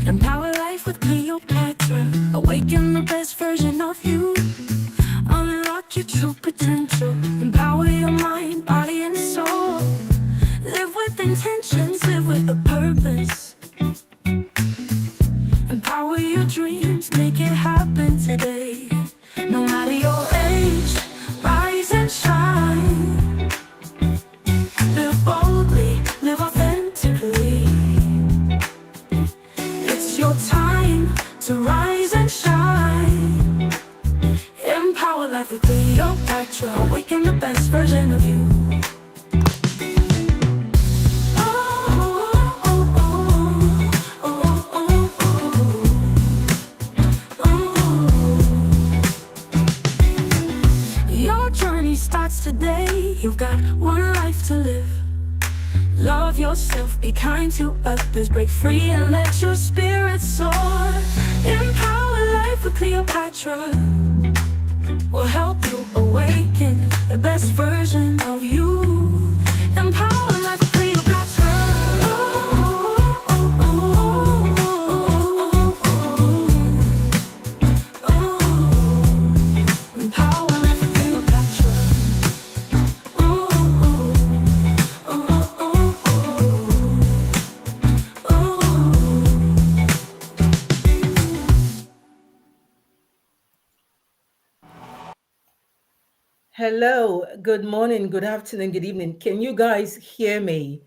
Empower life with Cleopatra. Awaken the best version of you. Unlock your true potential. Empower your mind, body, and soul. Live with intentions, live with a purpose. Empower your dreams, make it happen today. No matter your age, rise and shine. Live boldly, live authentically. It's your time to rise and shine. Empower life with Cleopatra. Awaken the best version of you. Your journey starts today. You've got one life to live. Love yourself, be kind to others, break free and let your spirit soar. Empower life with Cleopatra. Will help you awaken the best version of you. Empower life with Cleopatra. Empower life with Cleopatra. Hello, good morning, good afternoon, good evening. Can you guys hear me?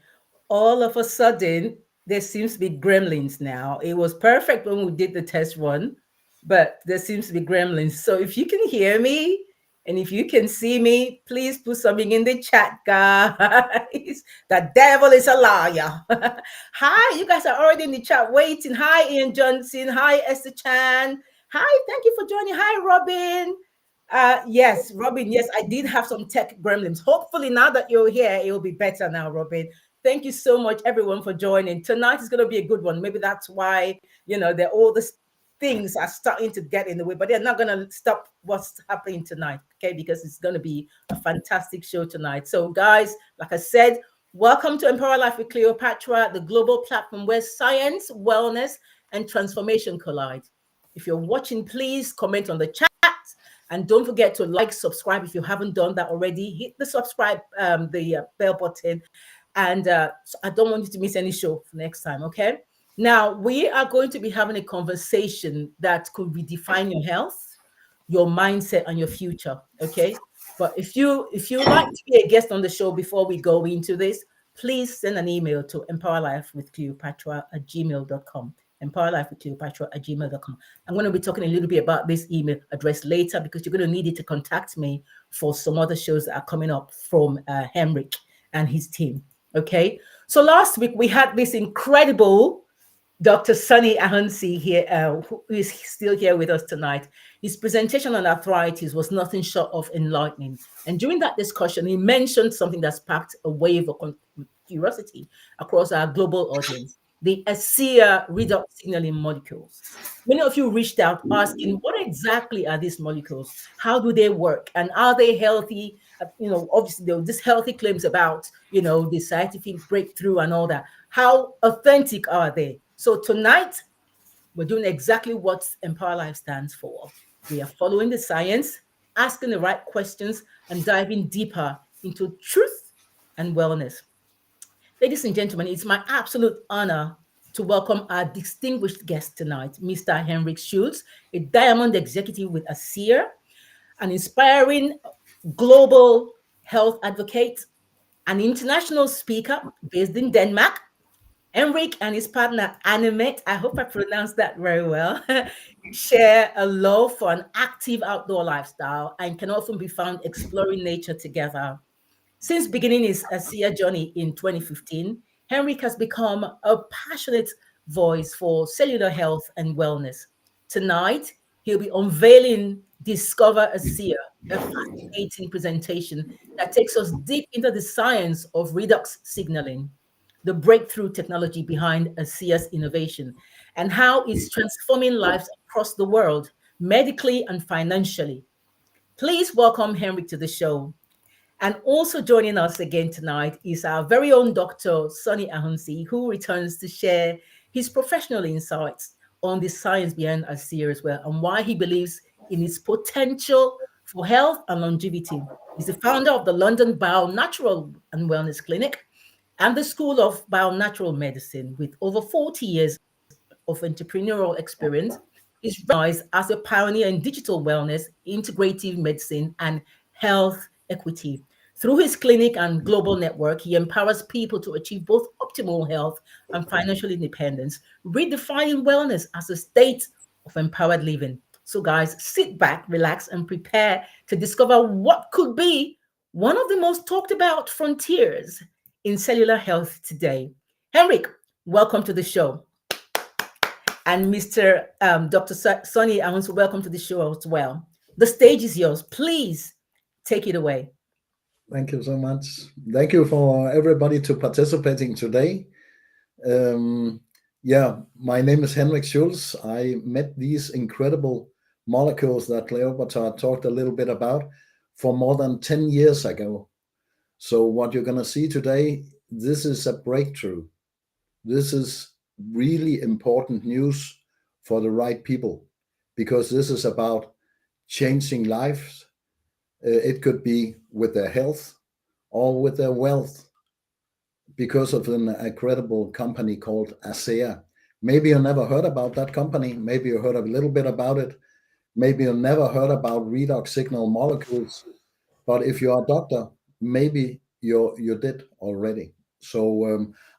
All of a sudden, there seems to be gremlins now. It was perfect when we did the test one, but there seems to be gremlins. So if you can hear me and if you can see me, please put something in the chat, guys. The devil is a liar. Hi, you guys are already in the chat waiting. Hi, Ian Johnson. Hi, Esther Chan. Hi, thank you for joining. Hi, Robin. Yes, Robin. Yes, I did have some tech gremlins. Hopefully, now that you're here, it will be better now, Robin. Thank you so much, everyone, for joining. Tonight is going to be a good one. Maybe that's why, all these things are starting to get in the way, but they're not going to stop what's happening tonight, okay? Because it's going to be a fantastic show tonight. So, guys, like I said, welcome to Empower Life with Cleopatra, the global platform where science, wellness, and transformation collide. If you're watching, please comment on the chat. And don't forget to like, subscribe if you haven't done that already. Hit the subscribe, the bell button. And so I don't want you to miss any show for next time, okay? Now, we are going to be having a conversation that could redefine your health, your mindset, and your future, okay? But if you like to be a guest on the show before we go into this, please send an email to empowerlifewithcleopatra@gmail.com. Empowerlifewithcleopatra@gmail.com. I'm going to be talking a little bit about this email address later because you're going to need it to contact me for some other shows that are coming up from Henrik and his team. Okay. So last week we had this incredible Dr. Sunny Ahonsi here, who is still here with us tonight. His presentation on arthritis was nothing short of enlightening. And during that discussion, he mentioned something that sparked a wave of curiosity across our global audience: the ASEA Redox Signalling molecules. Many of you reached out asking, what exactly are these molecules? How do they work? And are they healthy? Obviously, there were these healthy claims about, the scientific breakthrough and all that. How authentic are they? So tonight, we're doing exactly what Empower Life stands for. We are following the science, asking the right questions, and diving deeper into truth and wellness. Ladies and gentlemen, it's my absolute honor to welcome our distinguished guest tonight, Mr. Henrik Schulz, a diamond executive with ASEA, an inspiring global health advocate, an international speaker based in Denmark. Henrik and his partner Animate, I hope I pronounced that very well, share a love for an active outdoor lifestyle and can often be found exploring nature together. Since beginning his ASEA journey in 2015, Henrik has become a passionate voice for cellular health and wellness. Tonight, he'll be unveiling Discover ASEA, a fascinating presentation that takes us deep into the science of redox signaling, the breakthrough technology behind ASEA's innovation, and how it's transforming lives across the world, medically and financially. Please welcome Henrik to the show. And also joining us again tonight is our very own Dr. Sonny Ahonsi, who returns to share his professional insights on the science behind ASEA as well, and why he believes in its potential for health and longevity. He's the founder of the London Bio Natural and Wellness Clinic and the School of Bio-Natural Medicine. With over 40 years of entrepreneurial experience, is recognized as a pioneer in digital wellness, integrative medicine, and health equity. Through his clinic and global network, he empowers people to achieve both optimal health and financial independence, redefining wellness as a state of empowered living. So, guys, sit back, relax, and prepare to discover what could be one of the most talked about frontiers in cellular health today. Henrik, welcome to the show. And Mr. Dr. Sonny, I want to welcome to the show as well. The stage is yours. Please take it away. Thank you so much. Thank you for everybody to participating today. My name is Henrik Schulz. I met these incredible molecules that Cleopatra talked a little bit about for more than 10 years ago. So what you're going to see today, this is a breakthrough. This is really important news for the right people, because this is about changing lives. It could be with their health or with their wealth, because of an incredible company called ASEA. Maybe you never heard about that company. Maybe you heard a little bit about it. Maybe you never heard about redox signal molecules. But if you're a doctor, maybe you did already. So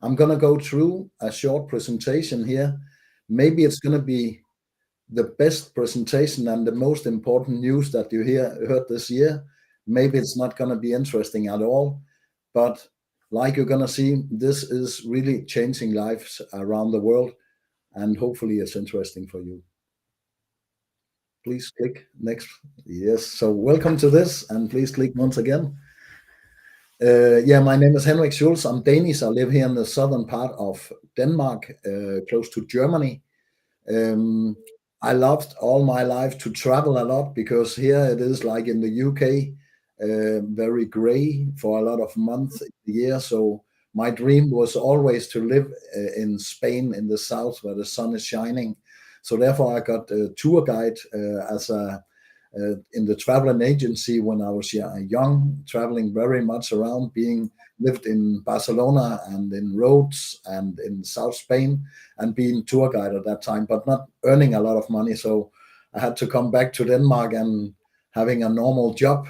I'm going to go through a short presentation here. Maybe it's going to be the best presentation and the most important news that you heard this year. Maybe it's not going to be interesting at all, but like you're going to see, this is really changing lives around the world, and hopefully it's interesting for you. Please click next. Yes, so welcome to this, and please click once again. My name is Henrik Schulz. I'm Danish. I live here in the southern part of Denmark, close to Germany. I loved all my life to travel a lot, because here it is like in the UK, very gray for a lot of months a year. So my dream was always to live in Spain, in the south, where the sun is shining. So therefore I got a tour guide in the traveling agency when I was young, traveling very much around, lived in Barcelona and in Rhodes and in South Spain, and being tour guide at that time, but not earning a lot of money. So I had to come back to Denmark and having a normal job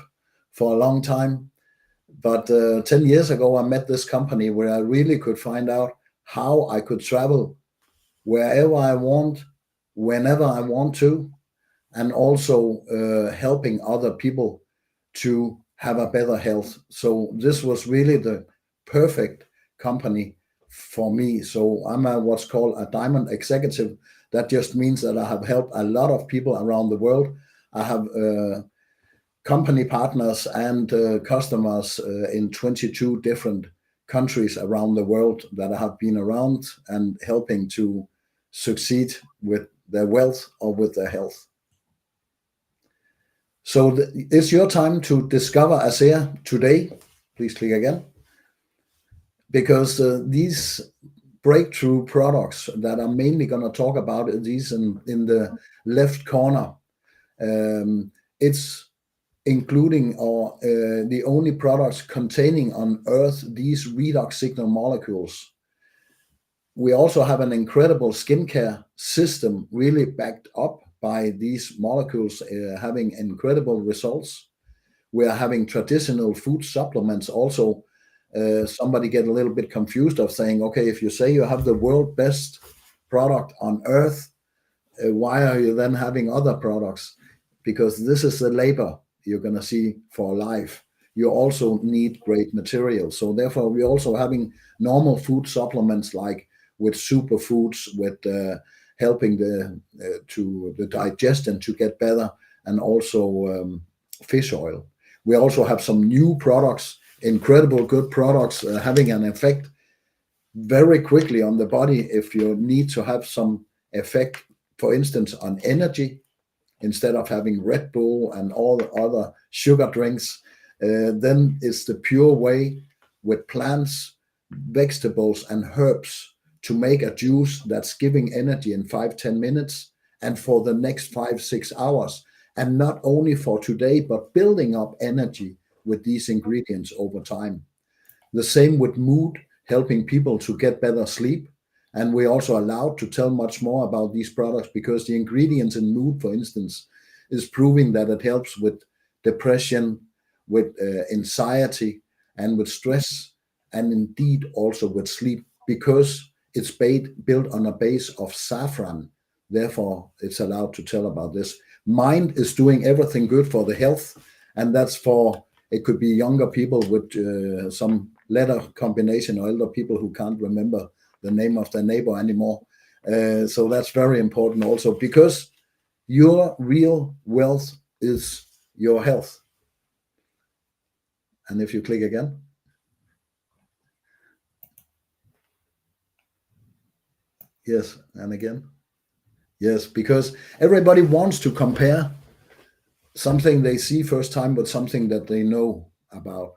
for a long time. But 10 years ago, I met this company where I really could find out how I could travel wherever I want, whenever I want to, and also helping other people to have a better health. So this was really the perfect company for me. So I'm what's called a diamond executive. That just means that I have helped a lot of people around the world. I have company partners and customers in 22 different countries around the world that I have been around and helping to succeed with their wealth or with their health. So it's your time to discover ASEA today. Please click again. Because these breakthrough products that I'm mainly going to talk about, these in the left corner, it's including the only products containing on Earth these redox signal molecules. We also have an incredible skincare system really backed up by these molecules having incredible results. We are having traditional food supplements also. Somebody get a little bit confused of saying, okay, if you say you have the world best product on Earth, why are you then having other products? Because this is the labor you're going to see for life. You also need great materials. So therefore, we're also having normal food supplements like with superfoods, with helping the digestion to get better, and also fish oil. We also have some new products, incredible good products, having an effect very quickly on the body if you need to have some effect, for instance, on energy. Instead of having Red Bull and all the other sugar drinks, then it's the pure way with plants, vegetables, and herbs to make a juice that's giving energy in 5-10 minutes and for the next 5-6 hours. And not only for today, but building up energy with these ingredients over time. The same with mood, helping people to get better sleep. And we're also allowed to tell much more about these products because the ingredients in mood, for instance, is proving that it helps with depression, with anxiety, and with stress, and indeed also with sleep, because it's built on a base of saffron. Therefore, it's allowed to tell about this. Mind is doing everything good for the health, and that's for, it could be younger people with some letter combination or elder people who can't remember the name of their neighbor anymore. So that's very important also, because your real wealth is your health. And if you click again. Yes, and again. Yes, because everybody wants to compare something they see first time with something that they know about.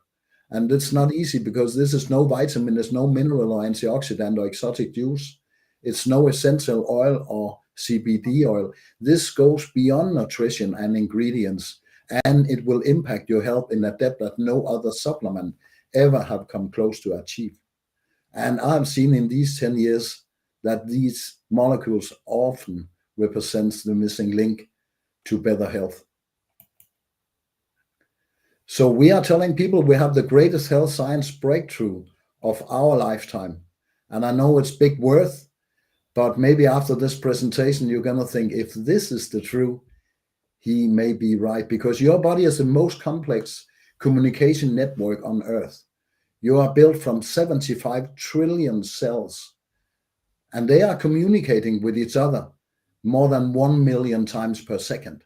And it's not easy because this is no vitamin, there's no mineral or antioxidant or exotic juice. It's no essential oil or CBD oil. This goes beyond nutrition and ingredients, and it will impact your health in a depth that no other supplement ever have come close to achieve. And I've seen in these 10 years that these molecules often represents the missing link to better health. So we are telling people we have the greatest health science breakthrough of our lifetime. And I know it's big worth, but maybe after this presentation, you're going to think, if this is the truth, he may be right, because your body is the most complex communication network on Earth. You are built from 75 trillion cells, and they are communicating with each other more than 1 million times per second.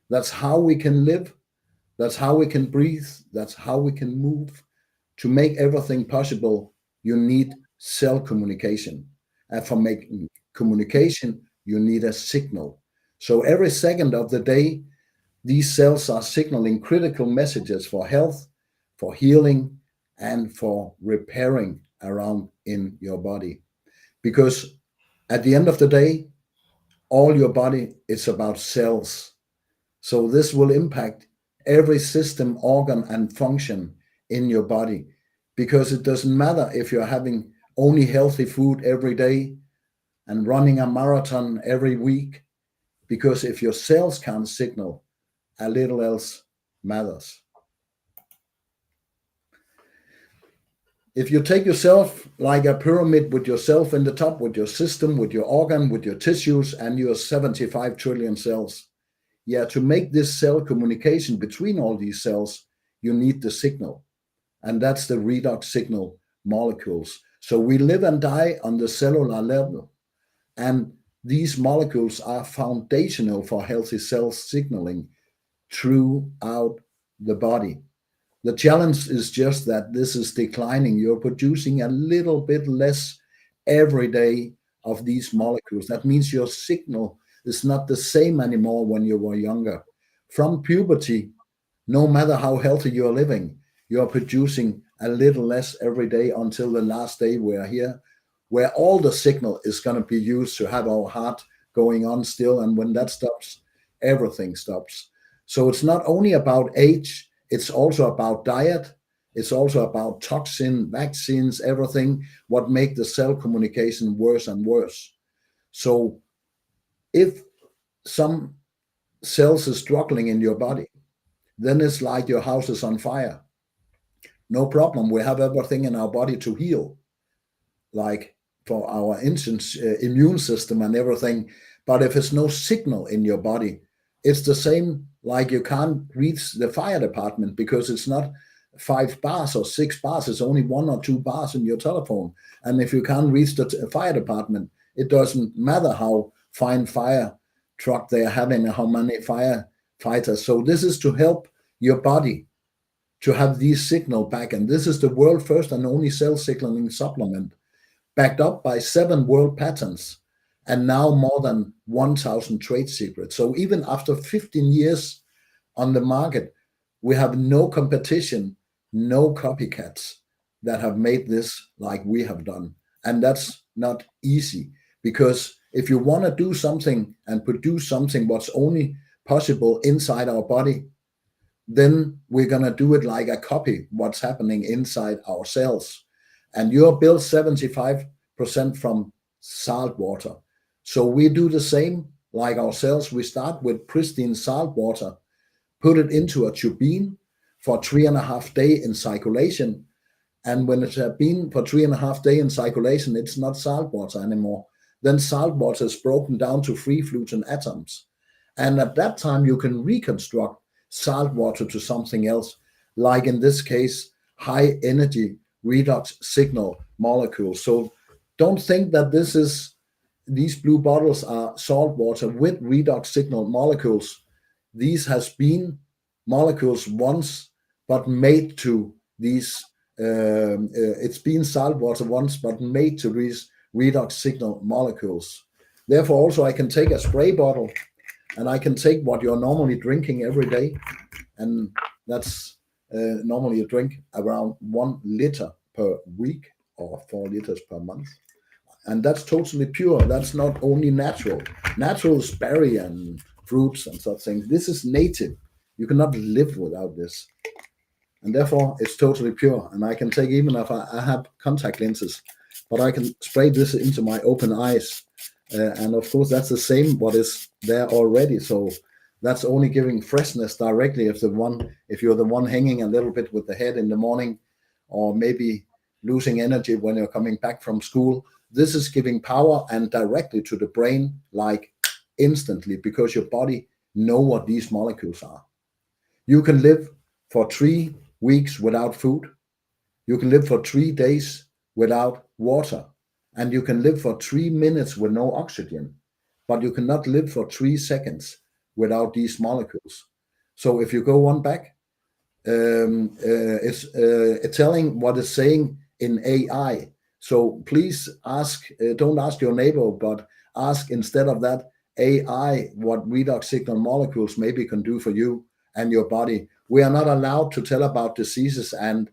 That's how we can live. That's how we can breathe. That's how we can move. To make everything possible, you need cell communication. And for making communication, you need a signal. So every second of the day, these cells are signaling critical messages for health, for healing, and for repairing around in your body. Because at the end of the day, all your body is about cells. So this will impact every system, organ, and function in your body, because it doesn't matter if you're having only healthy food every day and running a marathon every week, because if your cells can't signal, a little else matters. If you take yourself like a pyramid with yourself in the top, with your system, with your organ, with your tissues, and your 75 trillion cells, to make this cell communication between all these cells, you need the signal. And that's the redox signal molecules. So we live and die on the cellular level. And these molecules are foundational for healthy cell signaling throughout the body. The challenge is just that this is declining. You're producing a little bit less every day of these molecules. That means your signal is not the same anymore when you were younger. From puberty, no matter how healthy you're living, you're producing a little less every day until the last day we're here, where all the signal is going to be used to have our heart going on still. And when that stops, everything stops. So it's not only about age, it's also about diet. It's also about toxin, vaccines, everything, what make the cell communication worse and worse. So if some cells is struggling in your body, then it's like your house is on fire. No problem. We have everything in our body to heal, like for our immune system and everything. But if there's no signal in your body, it's the same like you can't reach the fire department because it's not 5 bars or 6 bars. It's only 1 or 2 bars in your telephone. And if you can't reach the fire department, it doesn't matter how fine fire truck they're having and how many firefighters. So this is to help your body to have these signal back. And this is the world first and only cell signaling supplement, backed up by 7 world patents and now more than 1,000 trade secrets. So even after 15 years on the market, We have no competition, no copycats that have made this like we have done. And that's not easy, because if you want to do something and produce something what's only possible inside our body, then we're going to do it like a copy what's happening inside our cells. And you're built 75% from salt water. So we do the same like our cells. We start with pristine salt water, put it into a turbine for 3.5 days in circulation. And when it's been for 3.5 days in circulation, it's not salt water anymore. Then salt water is broken down to free fluting atoms. And at that time, you can reconstruct salt water to something else, like in this case, high energy redox signal molecules. So don't think that these blue bottles are salt water with redox signal molecules. These has been molecules once, but made to these, it's been salt water once, but made to these redox signal molecules. Therefore, also I can take a spray bottle and I can take what you're normally drinking every day, and that's normally you drink around 1 liter per week or 4 liters per month. And that's totally pure. That's not only natural. Natural is berry and fruits and such things. This is native. You cannot live without this. And therefore, it's totally pure. And I can take, even if I have contact lenses, but I can spray this into my open eyes. And of course, that's the same what is there already. So that's only giving freshness directly if you're the one hanging a little bit with the head in the morning, or maybe losing energy when you're coming back from school. This is giving power and directly to the brain, like instantly, because your body know what these molecules are. You can live for 3 weeks without food. You can live for 3 days without water. And you can live for 3 minutes with no oxygen. But you cannot live for 3 seconds without these molecules. So if you go one back, it's telling what it's saying in AI. So please don't ask your neighbor, but ask instead of that AI what redox signal molecules maybe can do for you and your body. We are not allowed to tell about diseases and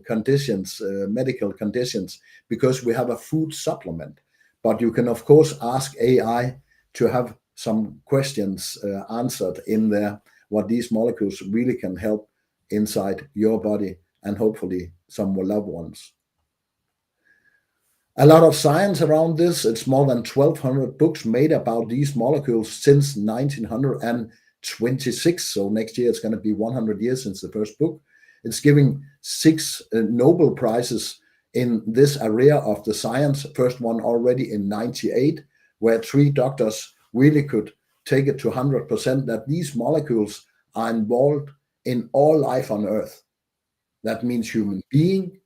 conditions, medical conditions, because we have a food supplement. But you can, of course, ask AI to have some questions answered in there, what these molecules really can help inside your body and hopefully some loved ones. A lot of science around this. It's more than 1,200 books made about these molecules since 1926. So next year it's going to be 100 years since the first book. It's giving 6 Nobel Prizes in this area of the science. First one already in 98, where 3 doctors really could take it to 100% that these molecules are involved in all life on Earth. That means human being,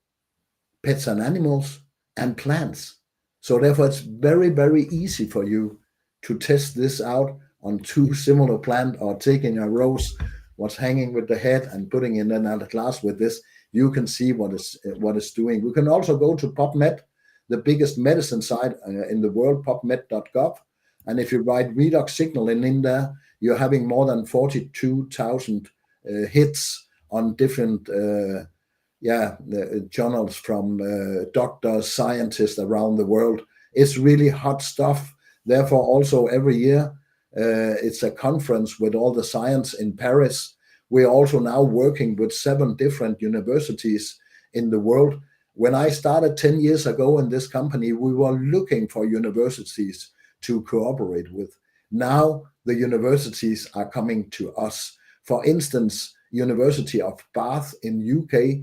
pets and animals, and plants. So therefore, it's very, very easy for you to test this out on 2 similar plants, or taking a rose, what's hanging with the head, and putting it in a glass with this. You can see what it's doing. We can also go to PubMed, the biggest medicine site in the world, pubmed.gov. And if you write redox signaling in there, you're having more than 42,000 hits on different journals from doctors, scientists around the world. It's really hot stuff. Therefore, also every year, it's a conference with all the science in Paris. We're also now working with 7 different universities in the world. When I started 10 years ago in this company, we were looking for universities to cooperate with. Now the universities are coming to us. For instance, University of Bath in UK,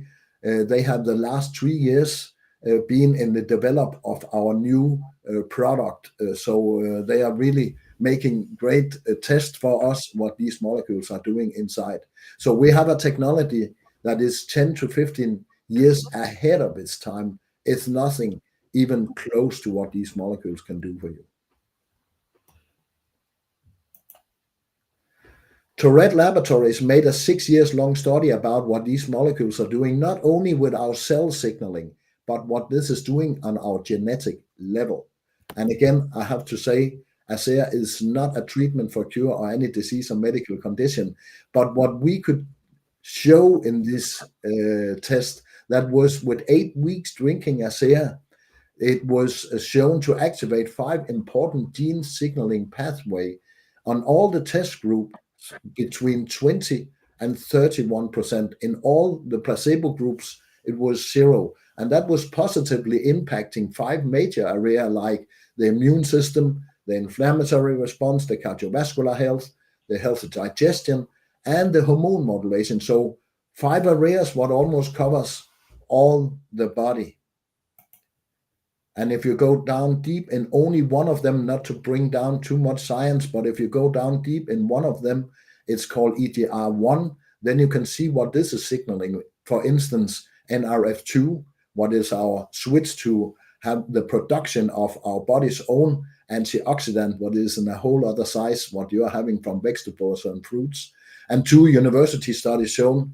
they have the last 3 years been in the develop of our new product. So they are really making great tests for us what these molecules are doing inside. So we have a technology that is 10 to 15 years ahead of its time. It's nothing even close to what these molecules can do for you. Tourette Laboratories made a 6 years long study about what these molecules are doing, not only with our cell signaling, but what this is doing on our genetic level. And again, I have to say, ASEA is not a treatment for cure or any disease or medical condition. But what we could show in this test, that was with 8 weeks drinking ASEA, it was shown to activate 5 important gene signaling pathway on all the test groups between 20 and 31%. In all the placebo groups, it was 0. And that was positively impacting 5 major areas like the immune system, the inflammatory response, the cardiovascular health, the health of digestion, and the hormone modulation. So 5 areas, what almost covers all the body. And if you go down deep in only one of them, not to bring down too much science, but if you go down deep in one of them, it's called EGR1, then you can see what this is signaling. For instance, NRF2, what is our switch to have the production of our body's own antioxidant, what is in a whole other size, what you are having from vegetables and fruits. And 2 university studies shows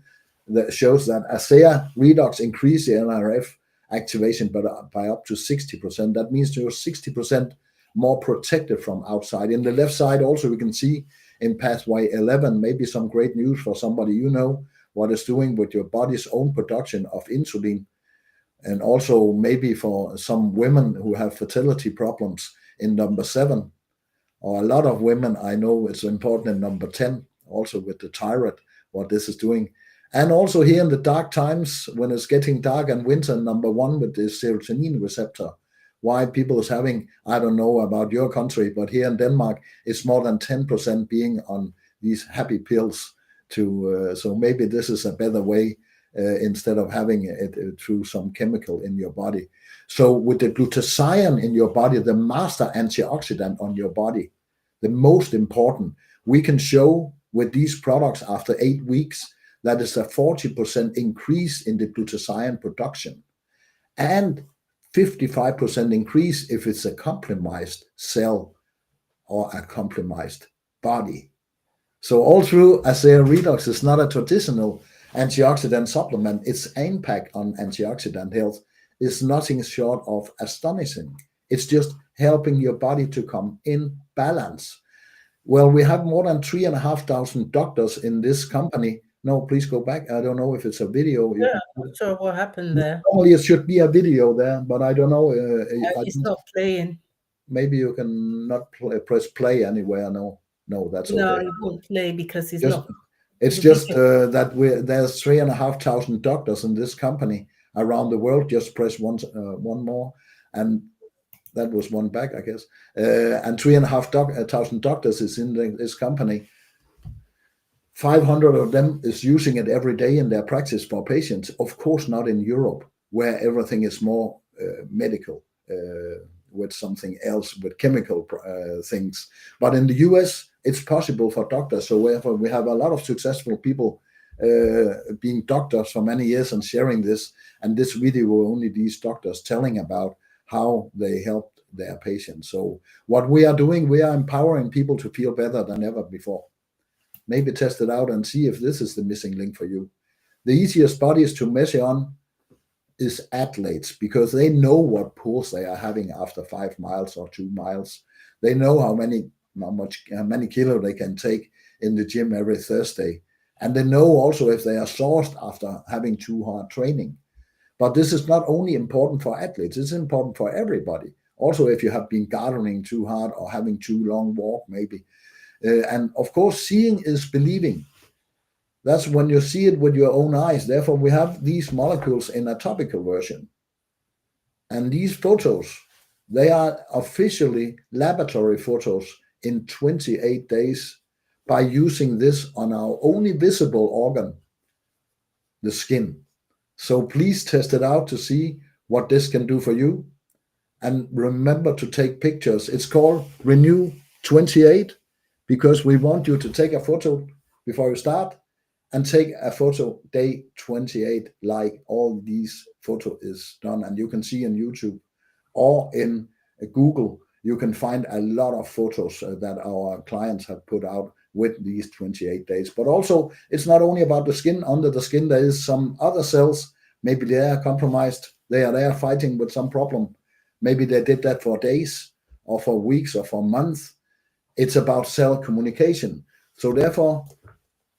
that ASEA Redox increase the NRF activation by up to 60%. That means you're 60% more protected from outside. In the left side also we can see in pathway 11, maybe some great news for somebody you know, what it's doing with your body's own production of insulin. And also maybe for some women who have fertility problems in number 7, or a lot of women I know it's important in number 10, also with the thyroid, what this is doing. And also here in the dark times, when it's getting dark and winter, number 1 with the serotonin receptor, why people is having, I don't know about your country, but here in Denmark, it's more than 10% being on these happy pills. So maybe this is a better way instead of having it through some chemical in your body. So with the glutathione in your body, the master antioxidant on your body, the most important, we can show with these products after 8 weeks, that is a 40% increase in the glutathione production and 55% increase if it's a compromised cell or a compromised body. So all through ASEA Redox is not a traditional antioxidant supplement. Its impact on antioxidant health is nothing short of astonishing. It's just helping your body to come in balance. Well, we have more than 3,500 doctors in this company. No, please go back. I don't know if it's a video. Yeah, I'm not sure what happened there. Normally it should be a video there, but I don't know. It's not playing. Maybe you can not press play anywhere. No, that's okay. No, it won't play because it's not. It's just that there's 3,500 doctors in this company around the world. Just press one more, and that was one back, I guess. And 3,500 doctors is in this company. 500 of them is using it every day in their practice for patients. Of course, not in Europe, where everything is more medical, with something else, with chemical things. But in the US, it's possible for doctors. So we have a lot of successful people being doctors for many years and sharing this. And this video will only these doctors telling about how they helped their patients. So what we are doing, we are empowering people to feel better than ever before. Maybe test it out and see if this is the missing link for you. The easiest bodies to measure on is athletes, because they know what pulse they are having after 5 miles or 2 miles. They know how many kilo they can take in the gym every Thursday. And they know also if they are sourced after having too hard training. But this is not only important for athletes, it's important for everybody. Also, if you have been gardening too hard or having too long walk, maybe. And of course, seeing is believing. That's when you see it with your own eyes. Therefore, we have these molecules in a topical version. And these photos, they are officially laboratory photos in 28 days by using this on our only visible organ, the skin. So please test it out to see what this can do for you. And remember to take pictures. It's called Renew 28, because we want you to take a photo before you start and take a photo day 28, like all these photo is done. And you can see on YouTube or in Google, you can find a lot of photos that our clients have put out with these 28 days. But also, it's not only about the skin. Under the skin, there is some other cells. Maybe they are compromised. They are there fighting with some problem. Maybe they did that for days or for weeks or for months. It's about cell communication. So therefore,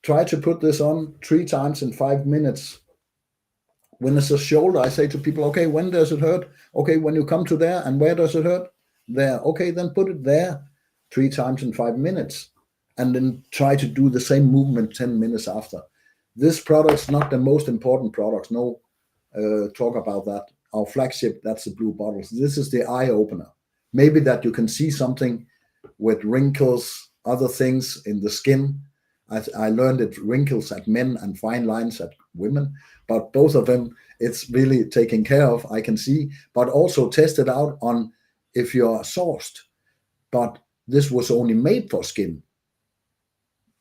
try to put this on 3 times in 5 minutes. When it's a shoulder, I say to people, okay, when does it hurt? Okay, when you come to there, and where does it hurt? There. Okay, then put it there 3 times in 5 minutes, and then try to do the same movement 10 minutes after. This product's not the most important products. No, talk about that. Our flagship, that's the blue bottles. This is the eye opener. Maybe that you can see something with wrinkles, other things in the skin. I learned it wrinkles at men and fine lines at women, but both of them, it's really taken care of, I can see, but also tested out on if you're sourced. But this was only made for skin.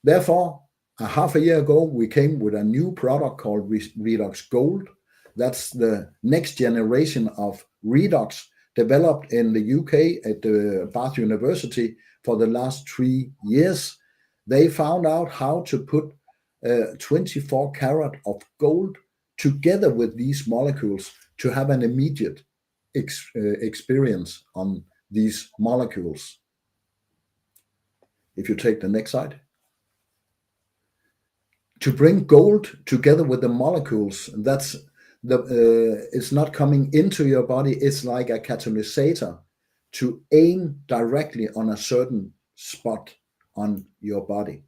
Therefore, a half a year ago, we came with a new product called Redox Gold. That's the next generation of Redox, developed in the UK at the Bath University for the last 3 years. They found out how to put 24 karat of gold together with these molecules to have an immediate experience on these molecules. If you take the next slide. To bring gold together with the molecules, that's it's not coming into your body, it's like a catalyst to aim directly on a certain spot on your body.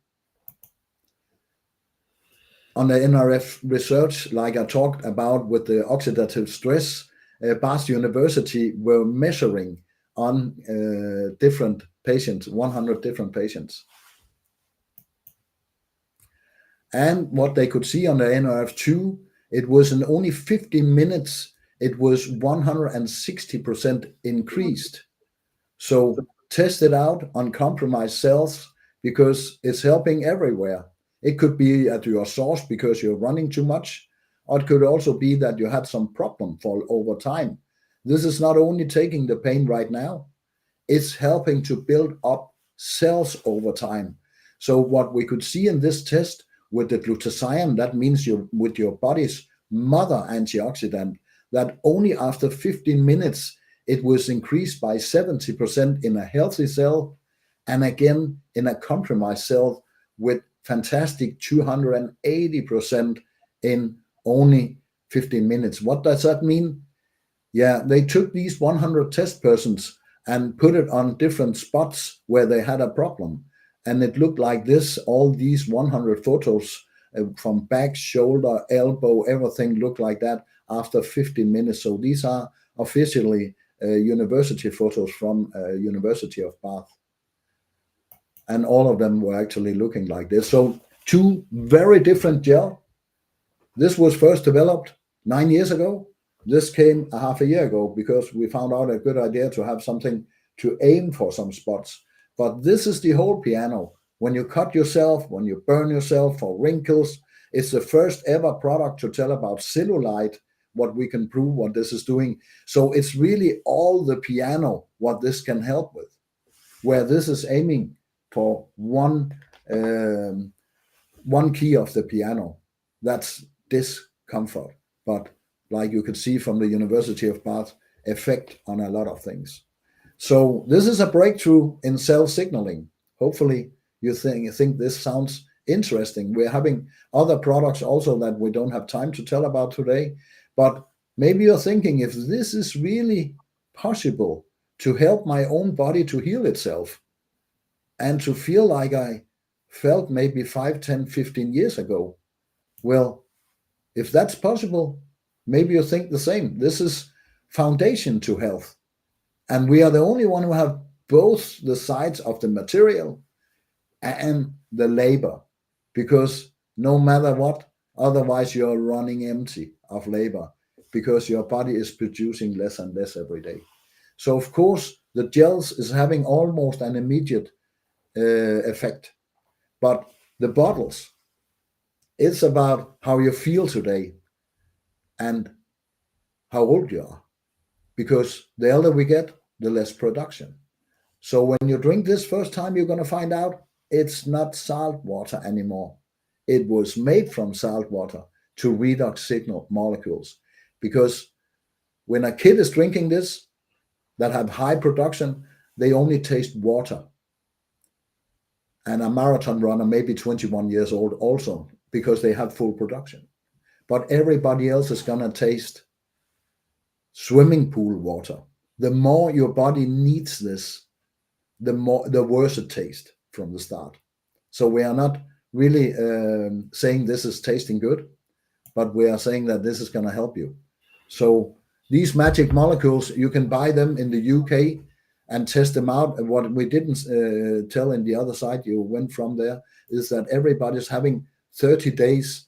On the NRF research, like I talked about with the oxidative stress, Bath University were measuring on different patients, 100 different patients. And what they could see on the NRF2, it was in only 15 minutes, it was 160% increased. So test it out on compromised cells because it's helping everywhere. It could be at your source because you're running too much, or it could also be that you had some problem for over time. This is not only taking the pain right now, it's helping to build up cells over time. So what we could see in this test with the glutathione, that means with your body's mother antioxidant, that only after 15 minutes, it was increased by 70% in a healthy cell, and again in a compromised cell with fantastic 280% in only 15 minutes. What does that mean? Yeah, they took these 100 test persons and put it on different spots where they had a problem. And it looked like this, all these 100 photos from back, shoulder, elbow, everything looked like that after 15 minutes. So these are officially university photos from University of Bath. And all of them were actually looking like this. So 2 very different gel. This was first developed 9 years ago. This came a half a year ago because we found out a good idea to have something to aim for some spots. But this is the whole piano. When you cut yourself, when you burn yourself for wrinkles, it's the first ever product to tell about cellulite, what we can prove, what this is doing. So it's really all the piano, what this can help with, where this is aiming for one key of the piano. That's discomfort. But like you could see from the University of Bath, effect on a lot of things. So this is a breakthrough in cell signaling. Hopefully you think this sounds interesting. We're having other products also that we don't have time to tell about today, but maybe you're thinking if this is really possible to help my own body to heal itself and to feel like I felt maybe 5, 10, 15 years ago. Well, if that's possible, maybe you think the same. This is foundation to health. And we are the only one who have both the sides of the material and the labor, because no matter what, otherwise you're running empty of labor because your body is producing less and less every day. So of course, the gels is having almost an immediate effect. But the bottles, it's about how you feel today and how old you are. Because the elder we get, the less production. So when you drink this first time, you're going to find out it's not salt water anymore. It was made from salt water to redox signal molecules. Because when a kid is drinking this, that have high production, they only taste water. and a marathon runner may be 21 years old also, because they have full production. But everybody else is going to taste swimming pool water. The more your body needs this, the worse it tastes from the start. So we are not really saying this is tasting good, but we are saying that this is going to help you. So these magic molecules, you can buy them in the UK and test them out. And what we didn't tell in the other side you went from there is that everybody's having 30 days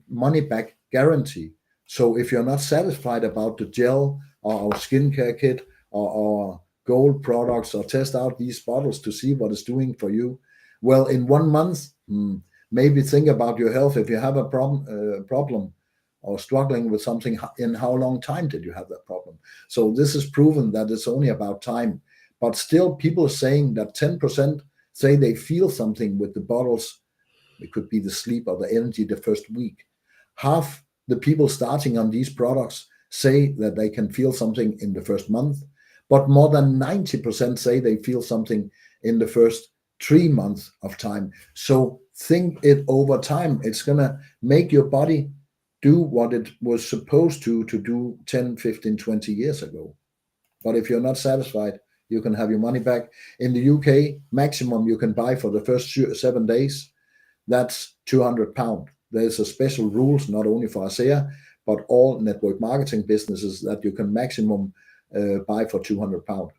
money back guarantee. So if you're not satisfied about the gel or our skincare kit or our gold products, or test out these bottles to see what it's doing for you, well, in 1 month, maybe think about your health. If you have a problem or struggling with something, in how long time did you have that problem? So this is proven that it's only about time. But still, people are saying that 10% say they feel something with the bottles. It could be the sleep or the energy the first week. Half the people starting on these products say that they can feel something in the first month, but more than 90% say they feel something in the first 3 months of time. So think it over time. It's going to make your body do what it was supposed to do 10, 15, 20 years ago. But if you're not satisfied, you can have your money back. In the UK, maximum you can buy for the first 7 days, that's £200. There's a special rules, not only for ASEA, but all network marketing businesses, that you can maximum buy for £200.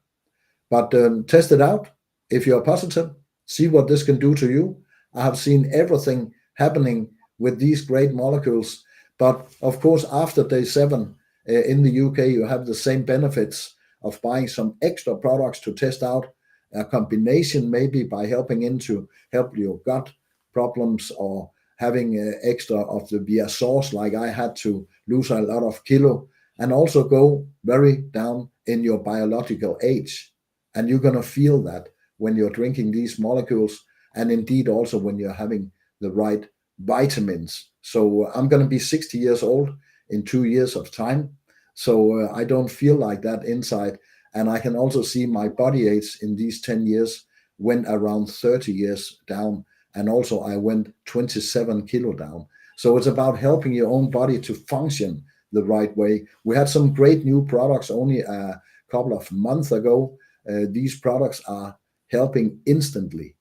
But test it out. If you're positive, see what this can do to you. I have seen everything happening with these great molecules. But of course, after day 7 in the UK, you have the same benefits of buying some extra products to test out a combination, maybe by help your gut problems, or having extra of the via source, like I had to lose a lot of kilo, and also go very down in your biological age. And you're going to feel that when you're drinking these molecules, and indeed also when you're having the right vitamins. So I'm going to be 60 years old in 2 years of time. So I don't feel like that inside. And I can also see my body age in these 10 years went around 30 years down. And also I went 27 kilo down. So it's about helping your own body to function the right way. We had some great new products only a couple of months ago. These products are helping instantly.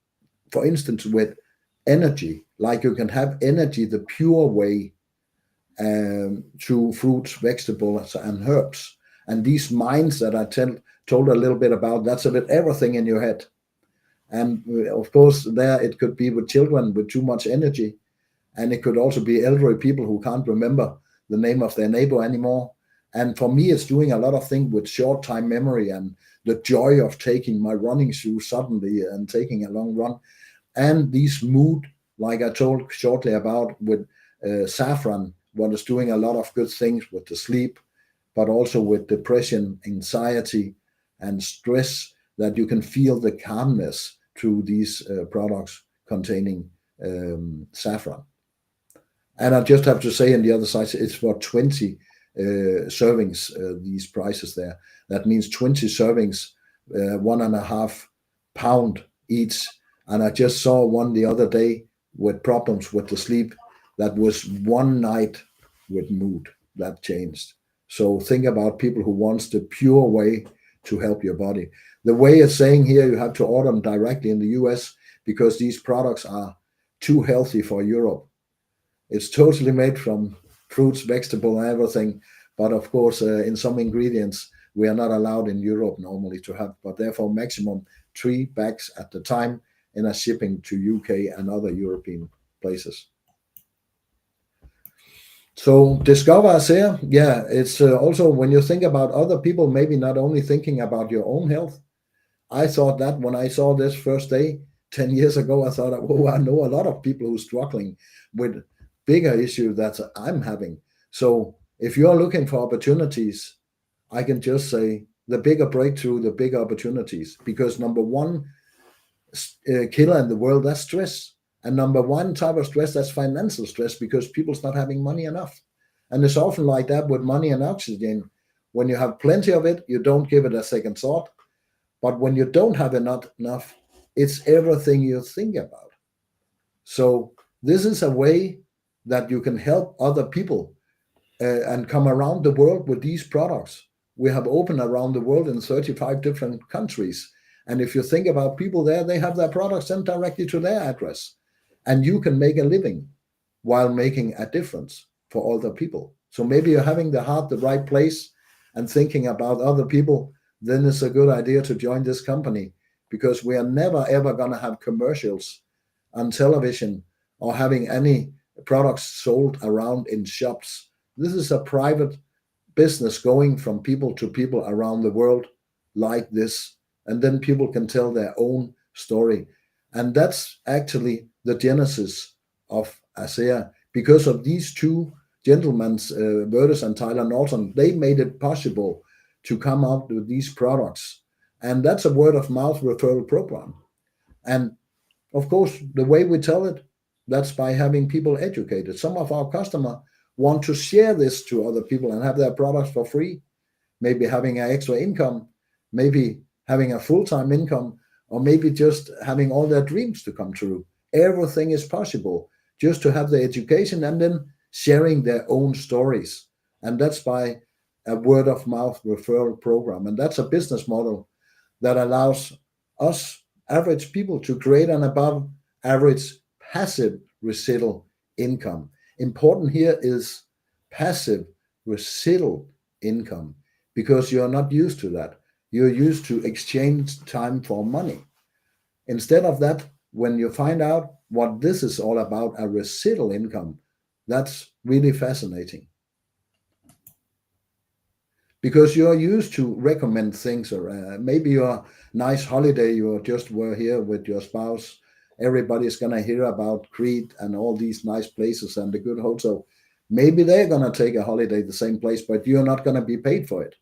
For instance, with energy, like you can have energy the pure way through fruits, vegetables, and herbs. And these minds that I told a little bit about, that's a bit everything in your head. And of course, there it could be with children with too much energy. And it could also be elderly people who can't remember the name of their neighbor anymore. And for me, it's doing a lot of things with short time memory and the joy of taking my running shoes suddenly and taking a long run. And these mood, like I told shortly about with saffron, what is doing a lot of good things with the sleep, but also with depression, anxiety, and stress, that you can feel the calmness through these products containing saffron. And I just have to say, on the other side, it's for 20 servings, these prices there. That means 20 servings, 1.5 pound each. And I just saw one the other day with problems with the sleep. That was one night with mood that changed. So think about people who wants the pure way to help your body. The way it's saying here, you have to order them directly in the US because these products are too healthy for Europe. It's totally made from fruits, vegetable, and everything. But of course, in some ingredients, we are not allowed in Europe normally to have, but therefore maximum 3 bags at the time in a shipping to UK and other European places. So discover ASEA. Yeah, it's also when you think about other people, maybe not only thinking about your own health. I thought that when I saw this first day 10 years ago, I thought, oh, I know a lot of people who are struggling with bigger issues that I'm having. So if you're looking for opportunities, I can just say the bigger breakthrough, the bigger opportunities, because number one killer in the world, that's stress. And number one type of stress, that's financial stress, because people's not having money enough. And it's often like that with money and oxygen. When you have plenty of it, you don't give it a second thought. But when you don't have enough, It's everything you think about. So this is a way that you can help other people and come around the world with these products. We have opened around the world in 35 different countries. And if you think about people there, they have their products sent directly to their address. And you can make a living while making a difference for other people. So maybe you're having the heart the right place and thinking about other people, then it's a good idea to join this company, because we are never ever going to have commercials on television or having any products sold around in shops. This is a private business going from people to people around the world like this. And then people can tell their own story. And that's actually the genesis of ASEA. Because of these two gentlemen, Vertus and Tyler Norton, they made it possible to come out with these products. And that's a word of mouth referral program. And of course, the way we tell it, that's by having people educated. Some of our customers want to share this to other people and have their products for free, maybe having an extra income, maybe having a full-time income, or maybe just having all their dreams to come true. Everything is possible just to have the education and then sharing their own stories. And that's by a word of mouth referral program. And that's a business model that allows us average people to create an above average passive residual income. Important here is passive residual income, because you're not used to that. You're used to exchange time for money. Instead of that, when you find out what this is all about, a residual income, that's really fascinating. Because you're used to recommend things, or maybe your nice holiday, you just were here with your spouse. Everybody's going to hear about Crete and all these nice places and the good hotel. Maybe they're going to take a holiday the same place, but you're not going to be paid for it.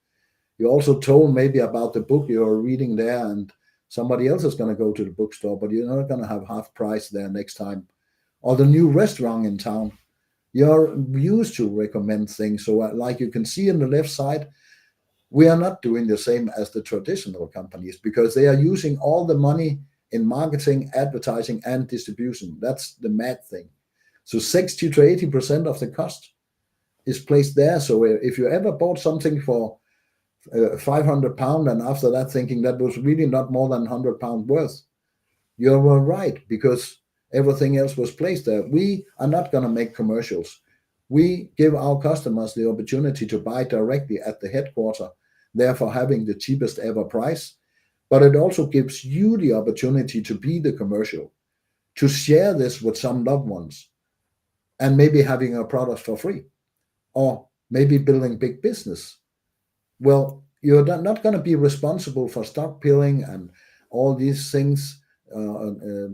You also told maybe about the book you're reading there, and somebody else is going to go to the bookstore, but you're not going to have half price there next time. Or the new restaurant in town. You're used to recommend things. So like you can see on the left side, we are not doing the same as the traditional companies, because they are using all the money in marketing, advertising, and distribution. That's the mad thing. So 60 to 80% of the cost is placed there. So if you ever bought something for £500 and after that thinking that was really not more than £100 worth, you were right, because everything else was placed there. We are not going to make commercials. We give our customers the opportunity to buy directly at the headquarter, therefore having the cheapest ever price. But it also gives you the opportunity to be the commercial, to share this with some loved ones, and maybe having a product for free, or maybe building big business. Well, you're not going to be responsible for stockpiling and all these things,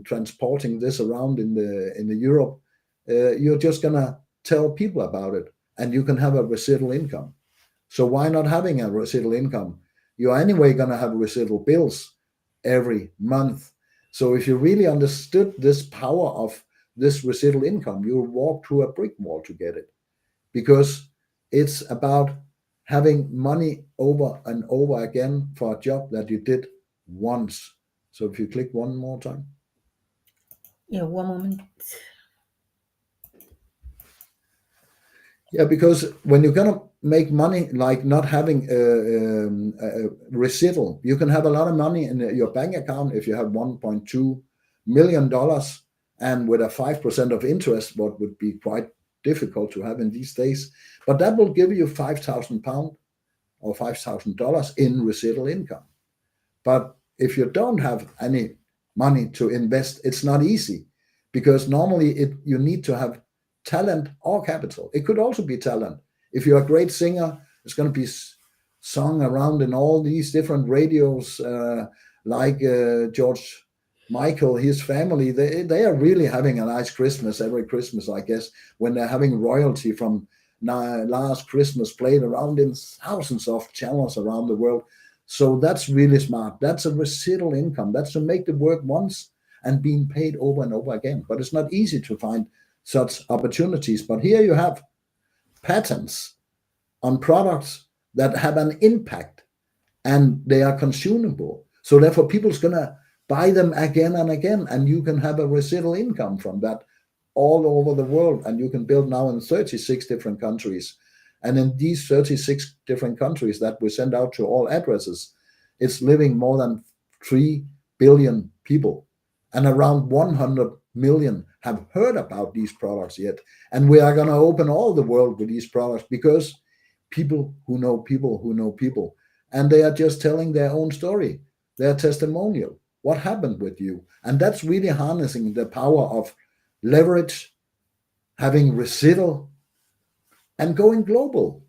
transporting this around in the Europe. You're just going to tell people about it, and you can have a residual income. So why not having a residual income? You're anyway going to have residual bills every month. So if you really understood this power of this residual income, you'll walk through a brick wall to get it, because it's about having money over and over again for a job that you did once. So if you click one more time. Yeah, one moment. Yeah, because when you're going to make money, like not having a residual, you can have a lot of money in your bank account if you have $1.2 million, and with a 5% of interest, what would be quite difficult to have in these days. But that will give you £5,000 or $5,000 in residual income. But if you don't have any money to invest, it's not easy, because normally you need to have talent or capital. It could also be talent. If you're a great singer, it's going to be sung around in all these different radios, like George Michael, his family, they are really having a nice Christmas every Christmas, I guess, when they're having royalty from Last Christmas played around in thousands of channels around the world. So that's really smart. That's a residual income. That's to make the work once and being paid over and over again. But it's not easy to find such opportunities. But here you have patents on products that have an impact, and they are consumable. So therefore, people's going to Buy them again and again, and you can have a residual income from that all over the world. And you can build now in 36 different countries. And in these 36 different countries that we send out to all addresses, it's living more than 3 billion people. And around 100 million have heard about these products yet. And we are going to open all the world with these products, because people who know people who know people, and they are just telling their own story, their testimonial, what happened with you. And that's really harnessing the power of leverage, having residual, and going global.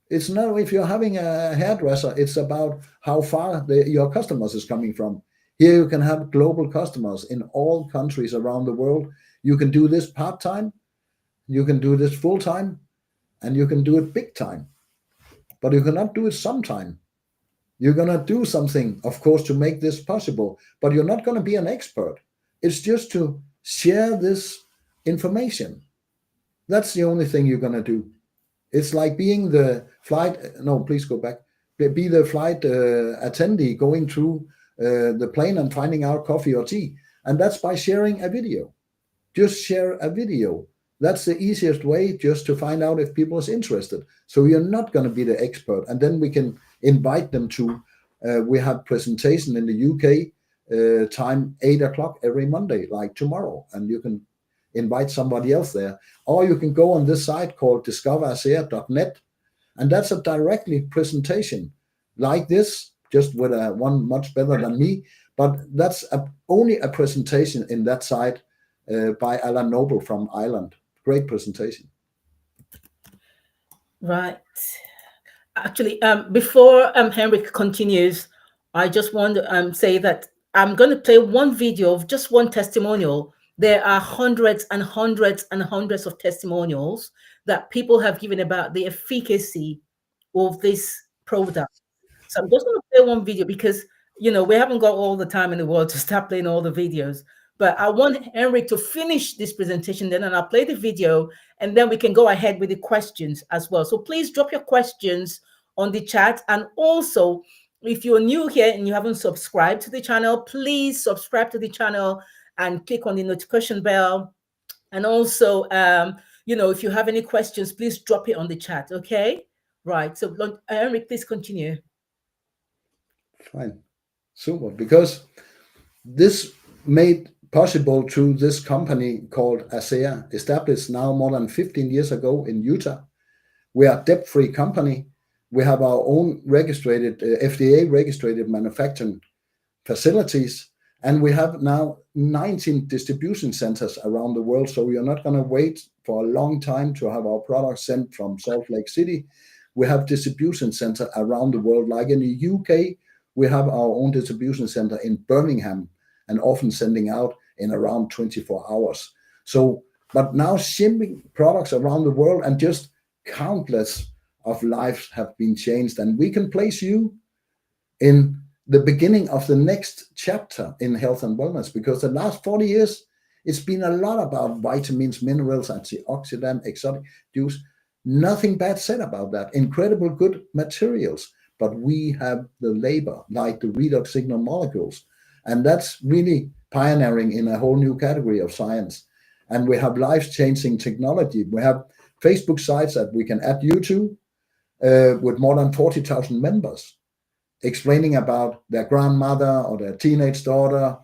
It's not, if you're having a hairdresser, it's about how far your customers is coming from. Here you can have global customers in all countries around the world. You can do this part-time, you can do this full-time, and you can do it big time. But you cannot do it sometime. You're going to do something, of course, to make this possible, but you're not going to be an expert. It's just to share this information. That's the only thing you're going to do. It's like being the flight, no, please go back. Be the flight attendee going through the plane and finding out coffee or tea. And that's by sharing a video. Just share a video. That's the easiest way, just to find out if people is interested. So you're not going to be the expert. And then we can invite them to, we have presentation in the UK, time 8 o'clock every Monday, like tomorrow. And you can invite somebody else there. Or you can go on this site called discoverasea.net. And that's a directly presentation like this, just with one much better than me. But that's only a presentation in that site by Alan Noble from Ireland. Great presentation. Right. Actually, before Henrik continues, I just want to say that I'm going to play one video of just one testimonial. There are hundreds and hundreds and hundreds of testimonials that people have given about the efficacy of this product. So I'm just going to play one video because, you know, we haven't got all the time in the world to start playing all the videos. But I want Henrik to finish this presentation, then and I'll play the video, and then we can go ahead with the questions as well. So please drop your questions on the chat. And also, if you're new here and you haven't subscribed to the channel, please subscribe to the channel and click on the notification bell. And also, you know, if you have any questions, please drop it on the chat, okay? Right, so Henrik, please continue. Fine, super, because this made possible through this company called ASEA, established now more than 15 years ago in Utah. We are a debt-free company. We have our own registered, FDA-registered manufacturing facilities, and we have now 19 distribution centers around the world, so we are not going to wait for a long time to have our products sent from Salt Lake City. We have distribution center around the world, like in the UK, we have our own distribution center in Birmingham, and often sending out in around 24 hours. So, but now shipping products around the world, and just countless of lives have been changed. And we can place you in the beginning of the next chapter in health and wellness, because the last 40 years, it's been a lot about vitamins, minerals, antioxidant, exotic juice. Nothing bad said about that. Incredible good materials. But we have the labor, like the Redox signal molecules. And that's really pioneering in a whole new category of science. And we have life-changing technology. We have Facebook sites that we can add you to with more than 40,000 members, explaining about their grandmother or their teenage daughter.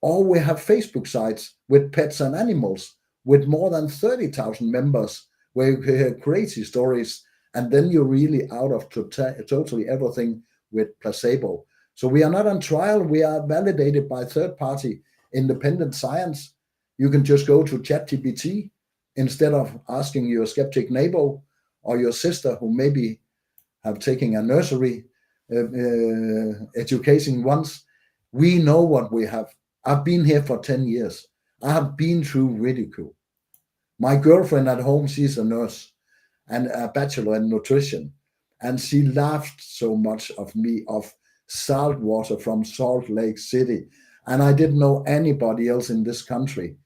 Or we have Facebook sites with pets and animals with more than 30,000 members, where you can hear crazy stories. And then you're really out of totally everything with placebo. So we are not on trial. We are validated by third-party independent science. You can just go to ChatGPT instead of asking your skeptic neighbor or your sister who maybe have taken a nursery education once. We know what we have. I've been here for 10 years. I have been through ridicule. My girlfriend at home, she's a nurse and a bachelor in nutrition. And she laughed so much of me, of salt water from Salt Lake City. And I didn't know anybody else in this country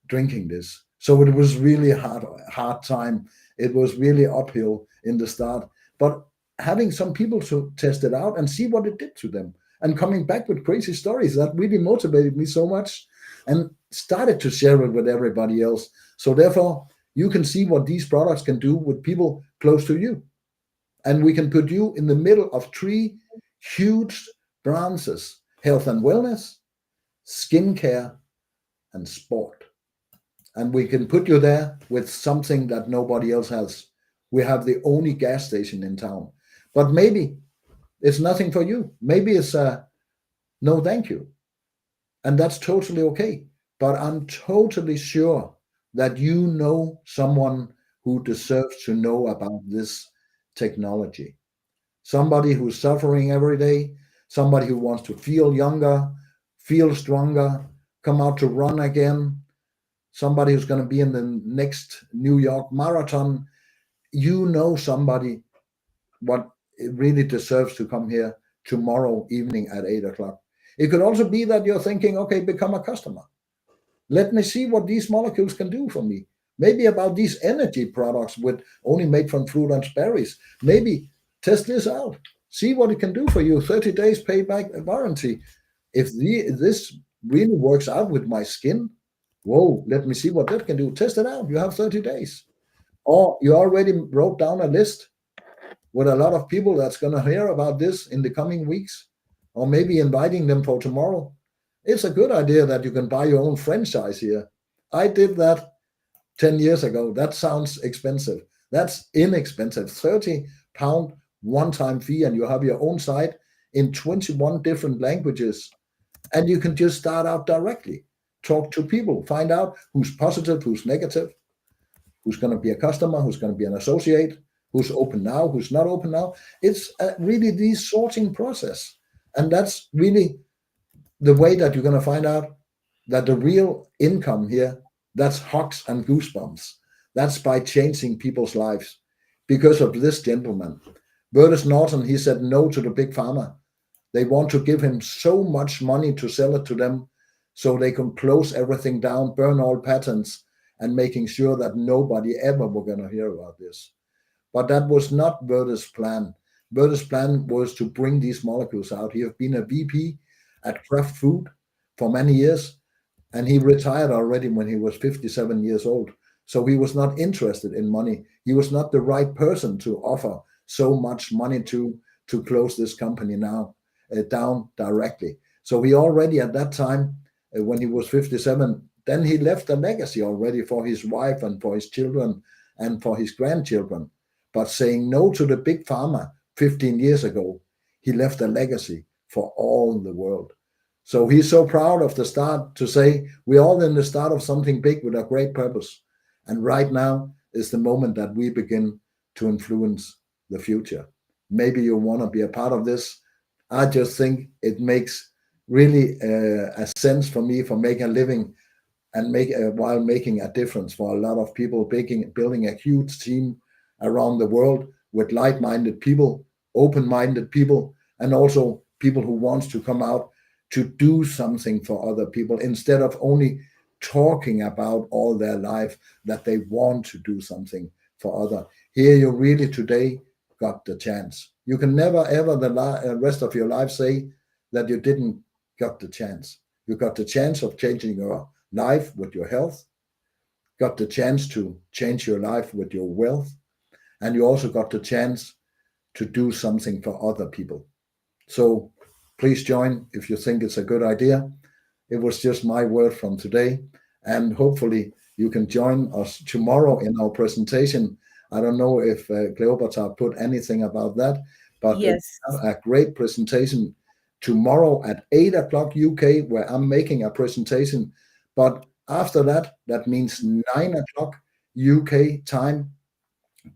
drinking this. So it was really hard time. It was really uphill in the start. But having some people to test it out and see what it did to them. and coming back with crazy stories. That really motivated me so much, and started to share it with everybody else. So therefore, you can see what these products can do with people close to you. And we can put you in the middle of 3 huge branches: health and wellness, skincare, and sport. And we can put you there with something that nobody else has. We have the only gas station in town. But maybe it's nothing for you. Maybe it's no thank you. And that's totally okay. But I'm totally sure that you know someone who deserves to know about this technology. Somebody who's suffering every day, somebody who wants to feel younger, feel stronger, come out to run again, somebody who's going to be in the next New York Marathon. You know somebody what it really deserves to come here tomorrow evening at 8 o'clock. It could also be that you're thinking, okay, become a customer. Let me see what these molecules can do for me. Maybe about these energy products with only made from fruit and berries. Maybe test this out. See what it can do for you. 30 days payback warranty. If this really works out with my skin, whoa, let me see what that can do. Test it out. You have 30 days. Or you already wrote down a list with a lot of people that's going to hear about this in the coming weeks, or maybe inviting them for tomorrow. It's a good idea that you can buy your own franchise here. I did that 10 years ago. That sounds expensive. That's inexpensive. £30 one-time fee, and you have your own site in 21 different languages. And you can just start out directly. Talk to people. Find out who's positive, who's negative, who's going to be a customer, who's going to be an associate, who's open now, who's not open now. It's really the sorting process. And that's really the way that you're going to find out that the real income here, that's hugs and goosebumps. That's by changing people's lives. Because of this gentleman, Burtis Norton, he said no to the big pharma. They want to give him so much money to sell it to them so they can close everything down, burn all patents, and making sure that nobody ever were going to hear about this. But that was not Burtis' plan. Burtis' plan was to bring these molecules out. He has been a VP at Kraft Food for many years, and he retired already when he was 57 years old. So he was not interested in money. He was not the right person to offer so much money to close this company now down directly. So he already at that time, when he was 57, then he left a legacy already for his wife and for his children and for his grandchildren. But saying no to the big pharma 15 years ago, he left a legacy for all the world. So he's so proud of the start to say, we're all in the start of something big with a great purpose. And right now is the moment that we begin to influence the future. Maybe you want to be a part of this. I just think it makes really a sense for me for making a living and while making a difference for a lot of people, building a huge team around the world with like-minded people, open-minded people, and also people who wants to come out to do something for other people instead of only talking about all their life that they want to do something for other. Here you really today got the chance. You can never ever the rest of your life say that you didn't got the chance. You got the chance of changing your life with your health, got the chance to change your life with your wealth, and you also got the chance to do something for other people. So please join if you think it's a good idea. It was just my word from today, and hopefully you can join us tomorrow in our presentation. I don't know if Cleopatra put anything about that, but yes, a great presentation tomorrow at 8 o'clock UK, where I'm making a presentation. But after that, that means 9 o'clock UK time,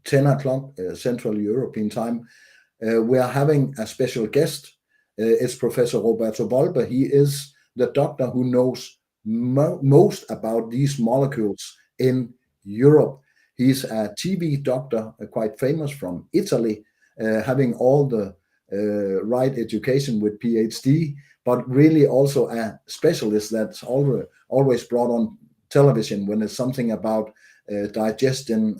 10 o'clock Central European time. We are having a special guest. It's Professor Roberto Volpe. He is the doctor who knows most about these molecules in Europe. He's a TV doctor, quite famous from Italy, having all the right education with PhD, but really also a specialist that's always brought on television when it's something about digestion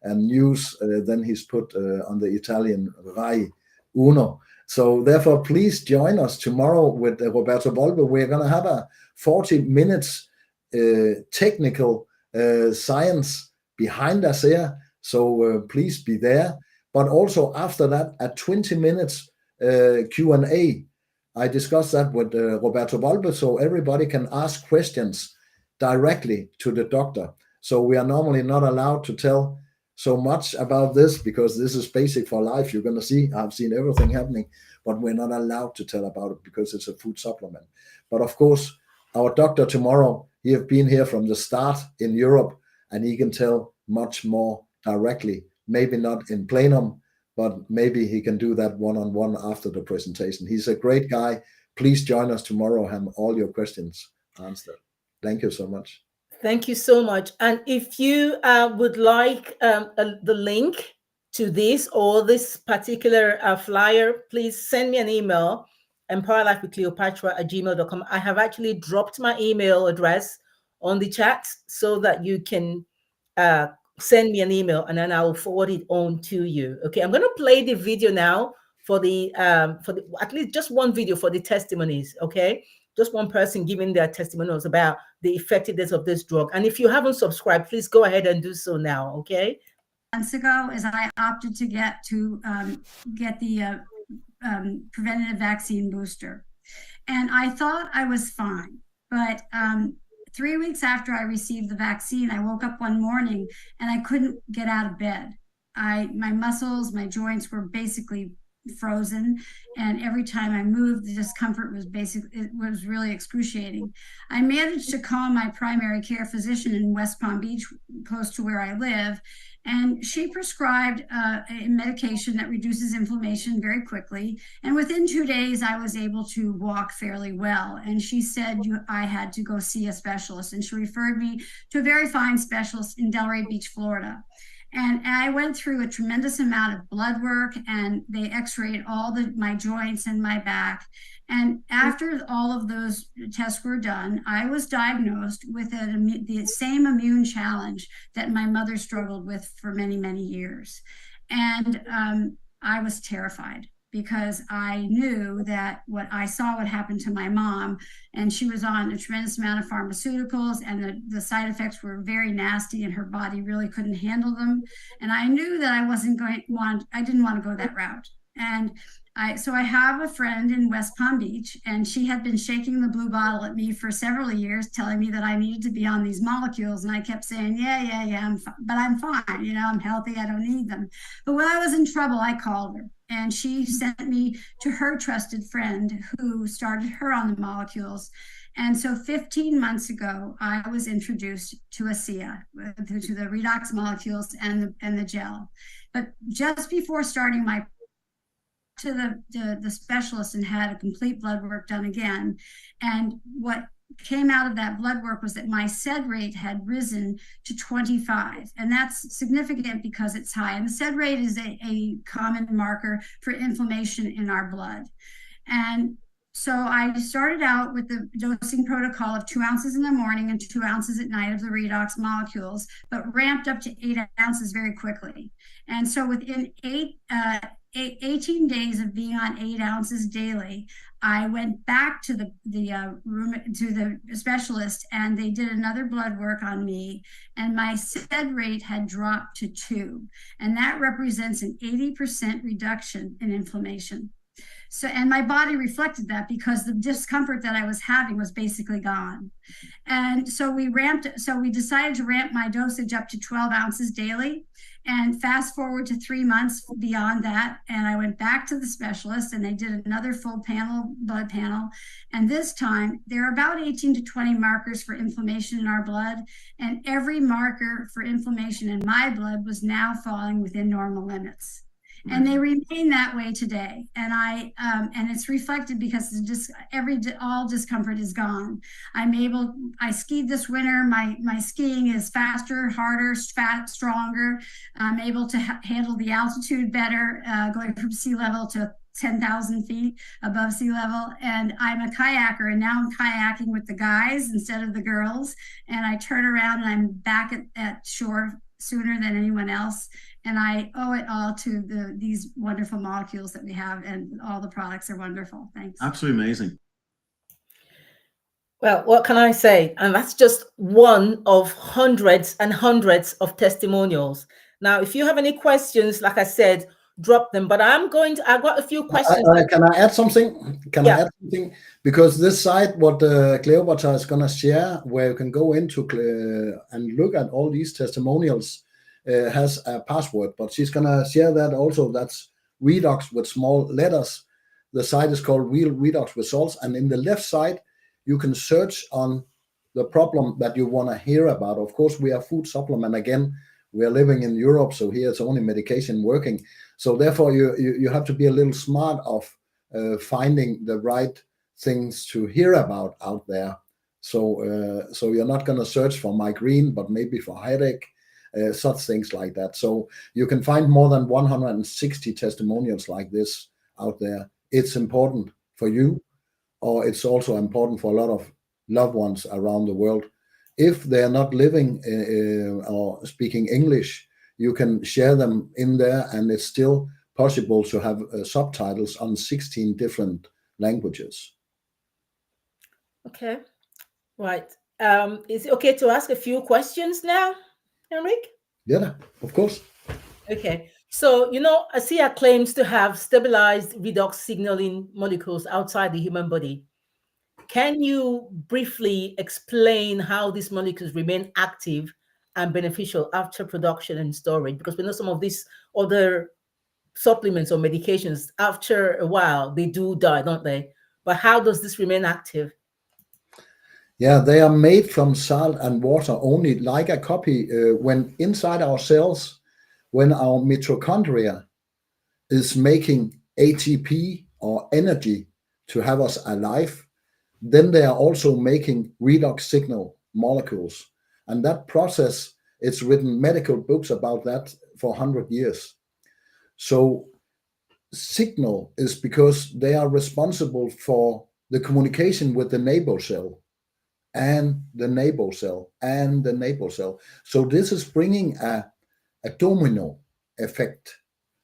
and news. Then he's put on the Italian Rai Uno. So therefore, please join us tomorrow with Roberto Volpe. We're going to have a 40 minutes technical science behind ASEA. So please be there. But also after that, a 20 minutes Q&A. I discussed that with Roberto Volpe, so everybody can ask questions directly to the doctor. So we are normally not allowed to tell so much about this because this is basic for life. You're going to see, I've seen everything happening, but we're not allowed to tell about it because it's a food supplement. But of course, our doctor tomorrow, he have been here from the start in Europe, and he can tell much more directly, maybe not in plenum, but maybe he can do that one-on-one after the presentation. He's a great guy. Please join us tomorrow, have all your questions answered. Thank you so much. Thank you so much. And if you would like the link to this or this particular flyer, please send me an email, empowerlifewithcleopatra@gmail.com. I have actually dropped my email address on the chat so that you can send me an email and then I'll forward it on to you. Okay, I'm going to play the video now for the at least just one video for the testimonies. Okay, just one person giving their testimonials about the effectiveness of this drug. And if you haven't subscribed, please go ahead and do so now. Okay. Months ago, as I opted to get the preventative vaccine booster, and I thought I was fine, but 3 weeks after I received the vaccine, I woke up one morning and I couldn't get out of bed. My muscles, my joints were basically frozen, and every time I moved, the discomfort was it was really excruciating. I managed to call my primary care physician in West Palm Beach, close to where I live, and she prescribed a medication that reduces inflammation very quickly. And within 2 days, I was able to walk fairly well. And she said I had to go see a specialist, and she referred me to a very fine specialist in Delray Beach, Florida. And I went through a tremendous amount of blood work, and they x-rayed all my joints and my back. And after all of those tests were done, I was diagnosed with the same immune challenge that my mother struggled with for many, many years. And I was terrified because I knew that what I saw would happen to my mom, and she was on a tremendous amount of pharmaceuticals, and the side effects were very nasty, and her body really couldn't handle them. And I knew that I didn't want to go that route. And so I have a friend in West Palm Beach, and she had been shaking the blue bottle at me for several years, telling me that I needed to be on these molecules. And I kept saying, yeah, but I'm fine. I'm healthy. I don't need them. But when I was in trouble, I called her, and she sent me to her trusted friend who started her on the molecules. And so 15 months ago, I was introduced to ASEA, to the Redox molecules and the gel. But just before starting my to the specialist and had a complete blood work done again. And what came out of that blood work was that my SED rate had risen to 25. And that's significant because it's high. And the SED rate is a common marker for inflammation in our blood. And so I started out with the dosing protocol of 2 ounces in the morning and 2 ounces at night of the Redox molecules, but ramped up to 8 ounces very quickly. And so within 18 days of being on 8 ounces daily, I went back to the specialist, and they did another blood work on me, and my SED rate had dropped to 2, and that represents an 80% reduction in inflammation. So, and my body reflected that because the discomfort that I was having was basically gone. And so we decided to ramp my dosage up to 12 ounces daily. And fast forward to 3 months beyond that, and I went back to the specialist, and they did another full blood panel. And this time, there are about 18 to 20 markers for inflammation in our blood, and every marker for inflammation in my blood was now falling within normal limits. And they remain that way today. And and it's reflected because all discomfort is gone. I skied this winter. My skiing is faster, harder, stronger. I'm able to handle the altitude better, going from sea level to 10,000 feet above sea level. And I'm a kayaker, and now I'm kayaking with the guys instead of the girls. And I turn around and I'm back at shore sooner than anyone else. And I owe it all to these wonderful molecules that we have, and all the products are wonderful. Thanks. Absolutely amazing. Well, what can I say? And that's just one of hundreds and hundreds of testimonials. Now, if you have any questions, like I said, drop them. But I've got a few questions. Can I add something? I add something? Because this site, what Cleopatra is going to share, where you can go into and look at all these testimonials, has a password. But she's going to share that also. That's Redox with small letters. The site is called Real Redox Results. And in the left side, you can search on the problem that you want to hear about. Of course, we are food supplement. Again, we are living in Europe, so here it's only medication working. So therefore, you have to be a little smart of finding the right things to hear about out there. So you're not going to search for migraine, but maybe for headache, such things like that. So you can find more than 160 testimonials like this out there. It's important for you, or it's also important for a lot of loved ones around the world. If they're not living or speaking English, you can share them in there, and it's still possible to have subtitles on 16 different languages. Okay, right. Is it okay to ask a few questions now, Henrik? Yeah, of course. Okay. So, ASEA claims to have stabilized redox signaling molecules outside the human body. Can you briefly explain how these molecules remain active and beneficial after production and storage? Because we know some of these other supplements or medications, after a while, they do die, don't they? But how does this remain active? Yeah, they are made from salt and water only, like a copy. When inside our cells, when our mitochondria is making ATP or energy to have us alive, then they are also making redox signal molecules. And that process, it's written medical books about that for 100 years. So signal is because they are responsible for the communication with the neighbor cell and the neighbor cell and the neighbor cell. So this is bringing a domino effect.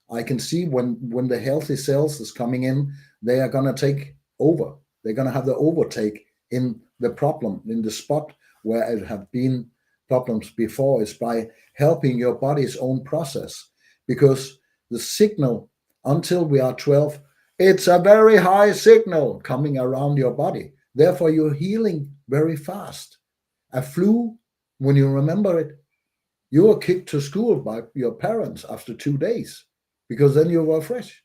I can see when the healthy cells is coming in, they are going to take over. They're going to have the overtake in the problem, in the spot where it have been problems before, is by helping your body's own process. Because the signal, until we are 12, it's a very high signal coming around your body. Therefore, you're healing very fast. A flu, when you remember it, you were kicked to school by your parents after 2 days, because then you were fresh.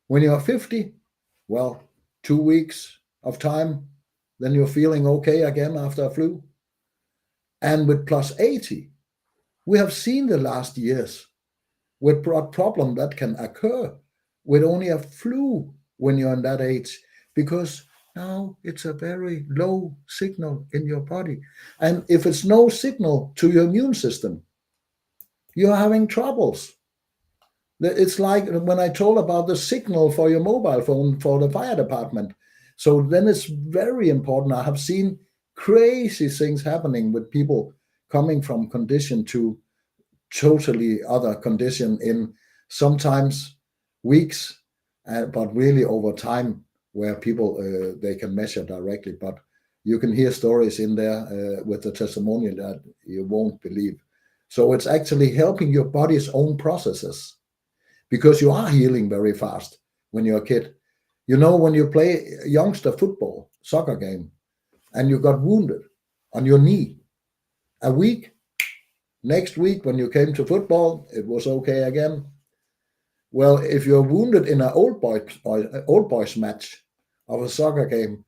When you're 50, well, 2 weeks of time, then you're feeling okay again after a flu. And with plus 80, we have seen the last years with what problem that can occur with only a flu when you're in that age, because now it's a very low signal in your body. And if it's no signal to your immune system, you're having troubles. It's like when I told about the signal for your mobile phone for the fire department. So then it's very important. I have seen crazy things happening with people coming from condition to totally other condition in sometimes weeks, but really over time, where people, they can measure directly. But you can hear stories in there with the testimonial that you won't believe. So it's actually helping your body's own processes, because you are healing very fast when you're a kid. You know, when you play youngster football, soccer game, and you got wounded on your knee, a week, next week when you came to football, it was okay again. Well, if you're wounded in an old boys match of a soccer game,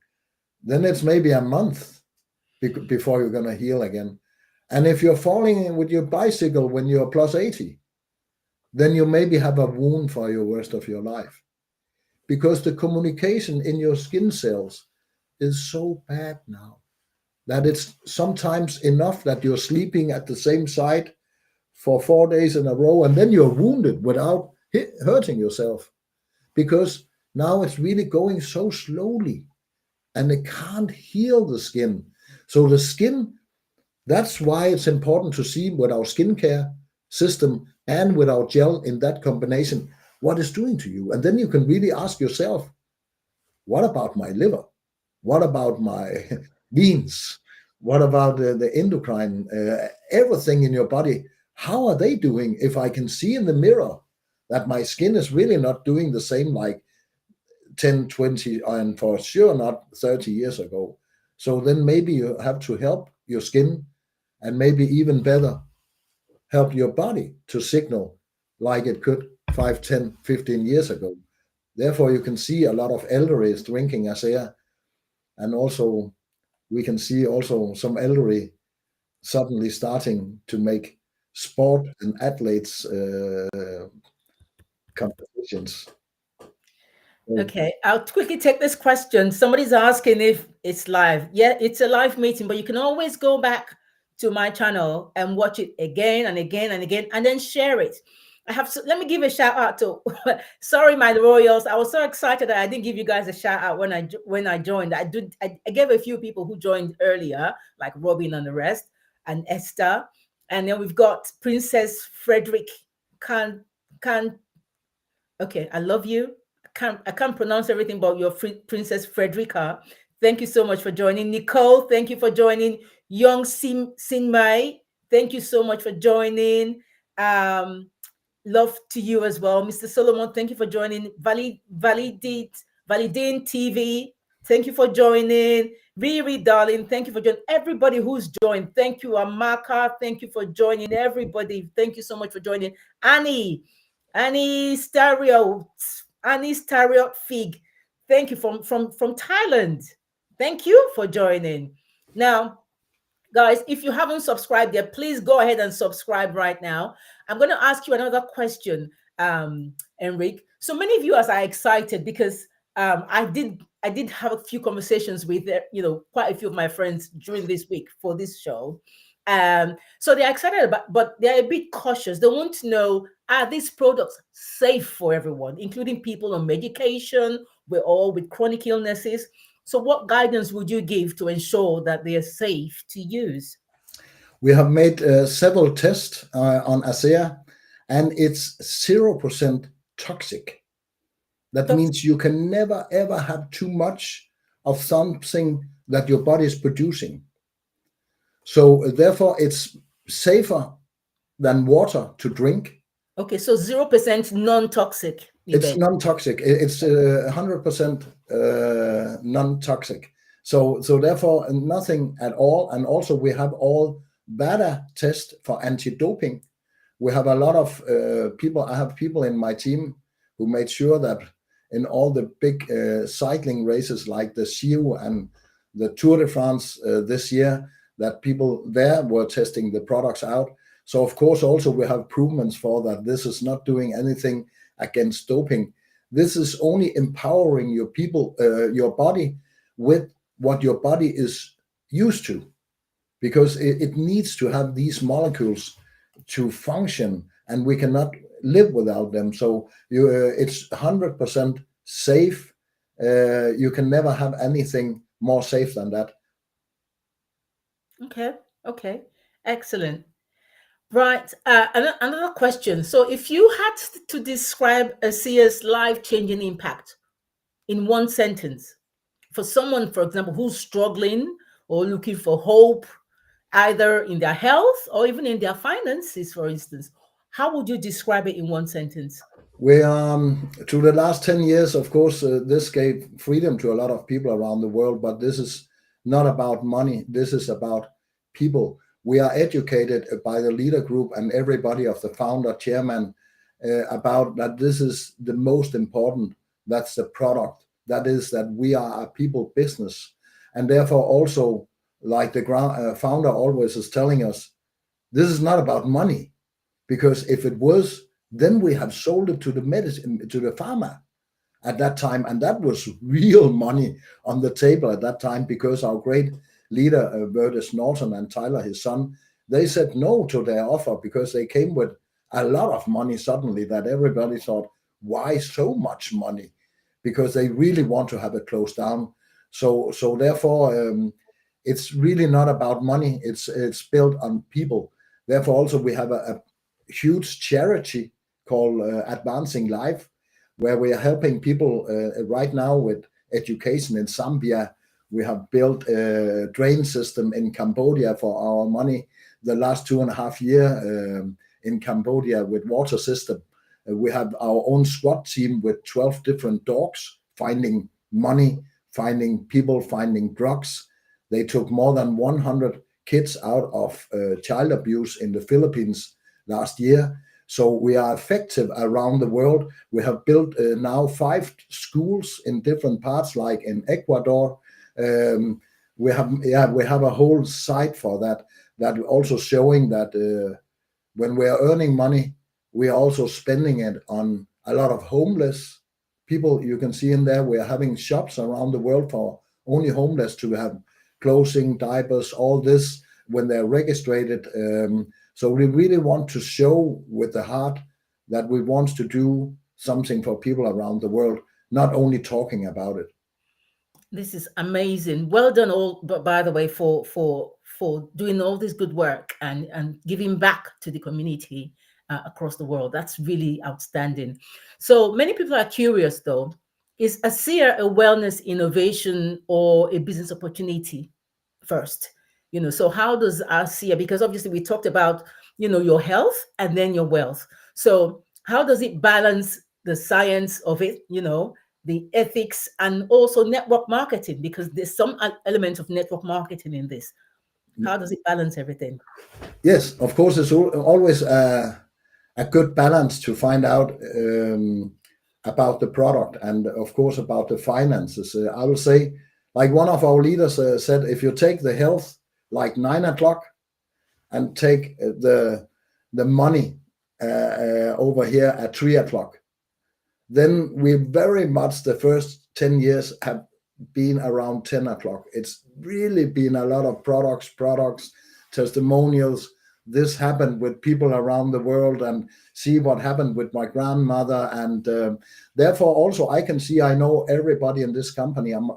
then it's maybe a month before you're going to heal again. And if you're falling with your bicycle when you're plus 80, then you maybe have a wound for your rest of your life, because the communication in your skin cells is so bad now that it's sometimes enough that you're sleeping at the same side for 4 days in a row, and then you're wounded without hurting yourself, because now it's really going so slowly and it can't heal the skin. So the skin That's why it's important to see with our skincare system and with our gel in that combination, what it's doing to you. And then you can really ask yourself, what about my liver? What about my veins? What about the endocrine? Everything in your body, how are they doing? If I can see in the mirror that my skin is really not doing the same like 10, 20, and for sure not 30 years ago. So then maybe you have to help your skin, and maybe even better, help your body to signal like it could 5, 10, 15 years ago. Therefore, you can see a lot of elderly drinking ASEA, and also we can see also some elderly suddenly starting to make sport and athletes competitions. Okay, I'll quickly take this question. Somebody's asking if it's live. Yeah, it's a live meeting, but you can always go back to my channel and watch it again and again and again, and then share it. Let me give a shout out to, sorry, my royals. I was so excited that I didn't give you guys a shout out when I joined. I gave a few people who joined earlier, like Robin and the rest, and Esther. And then we've got Princess Frederick okay, I love you. I can't pronounce everything about your Princess Frederica. Thank you so much for joining. Nicole, thank you for joining. Young Sinmai, thank you so much for joining. Love to you as well. Mr. Solomon, thank you for joining. Validine TV, thank you for joining. Riri, darling, thank you for joining. Everybody who's joined, thank you. Amaka, thank you for joining. Everybody, thank you so much for joining. Annie Stereo Fig, thank you from Thailand. Thank you for joining. Now, guys, if you haven't subscribed yet, please go ahead and subscribe right now. I'm going to ask you another question, Henrik. So many of you are excited because I did have a few conversations with quite a few of my friends during this week for this show. So they're excited about, but they're a bit cautious. They want to know, are these products safe for everyone, including people on medication, we're all with chronic illnesses? So what guidance would you give to ensure that they are safe to use? We have made several tests on ASEA, and it's 0% toxic. That means you can never, ever have too much of something that your body is producing. So therefore, it's safer than water to drink. Okay, so 0% non-toxic. It's non-toxic. It's 100% non-toxic. So therefore, nothing at all. And also, we have all beta tests for anti-doping. We have a lot of people. I have people in my team who made sure that in all the big cycling races like the Giro and the Tour de France this year, that people there were testing the products out. So of course, also we have improvements for that. This is not doing anything against doping. This is only empowering your body with what your body is used to, because it needs to have these molecules to function, and we cannot live without them. So it's 100% safe. You can never have anything more safe than that. Okay, excellent. Right, another question. So if you had to describe ASEA's life-changing impact in one sentence, for someone, for example, who's struggling or looking for hope, either in their health or even in their finances, for instance, how would you describe it in one sentence? We to the last 10 years, of course, this gave freedom to a lot of people around the world, but this is not about money. This is about people. We are educated by the leader group and everybody of the founder, chairman, about that this is the most important. That's the product. That is that we are a people business. And therefore also, like the founder always is telling us, this is not about money. Because if it was, then we have sold it to the medicine, to the pharma at that time. And that was real money on the table at that time, because our great leader, Burgess Norton and Tyler, his son, they said no to their offer because they came with a lot of money suddenly that everybody thought, why so much money? Because they really want to have it closed down. So therefore, it's really not about money. It's built on people. Therefore, also we have a huge charity called Advancing Life, where we are helping people right now with education in Zambia. We have built a drain system in Cambodia for our money the last 2.5 years in Cambodia with water system. We have our own SWAT team with 12 different dogs finding money, finding people, finding drugs. They took more than 100 kids out of child abuse in the Philippines last year. So we are effective around the world. We have built now 5 schools in different parts, like in Ecuador. We have a whole site for that also showing that when we are earning money, we are also spending it on a lot of homeless people. You can see in there, we are having shops around the world for only homeless to have clothing, diapers, all this when they're registered. So we really want to show with the heart that we want to do something for people around the world, not only talking about it. This is amazing. Well done, all. But by the way, for doing all this good work and giving back to the community across the world. That's really outstanding. So many people are curious, though. Is ASEA a wellness innovation or a business opportunity first? So how does ASEA, because obviously we talked about, your health and then your wealth. So how does it balance the science of it, the ethics, and also network marketing? Because there's some element of network marketing in this. How does it balance everything? Yes, of course, it's always a good balance to find out about the product and, of course, about the finances. I will say, like one of our leaders said, if you take the health like 9 o'clock and take the money over here at 3 o'clock, then we very much the first 10 years have been around 10 o'clock. It's really been a lot of products, testimonials. This happened with people around the world, and see what happened with my grandmother. And therefore also I can see, I know everybody in this company. I'm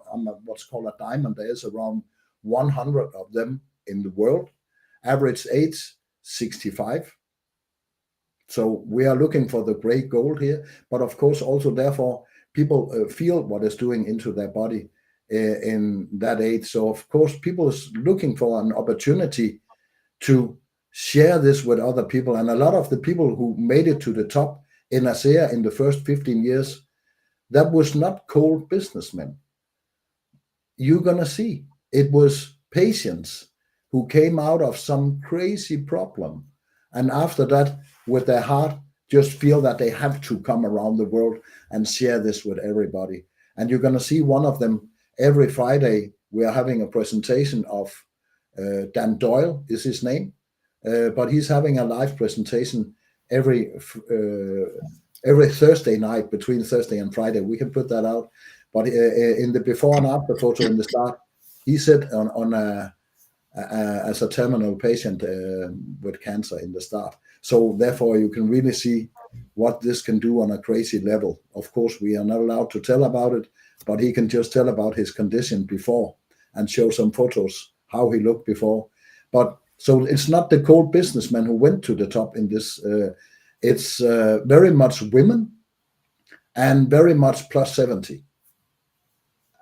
what's called a diamond. There's around 100 of them in the world. Average age 65. So we are looking for the great gold here, but of course also therefore people feel what is doing into their body in that age. So of course people is looking for an opportunity to share this with other people. And a lot of the people who made it to the top in ASEA in the first 15 years, that was not cold businessmen. You're gonna see it was patients who came out of some crazy problem, and after that, with their heart, just feel that they have to come around the world and share this with everybody. And you're going to see one of them every Friday. We are having a presentation of Dan Doyle is his name, but he's having a live presentation every Thursday night, between Thursday and Friday. We can put that out. But in the before and after photo in the start, he said as a terminal patient with cancer in the start. So therefore you can really see what this can do on a crazy level. Of course, we are not allowed to tell about it, but he can just tell about his condition before and show some photos, how he looked before. But so it's not the cold businessman who went to the top in this. It's very much women and very much plus 70.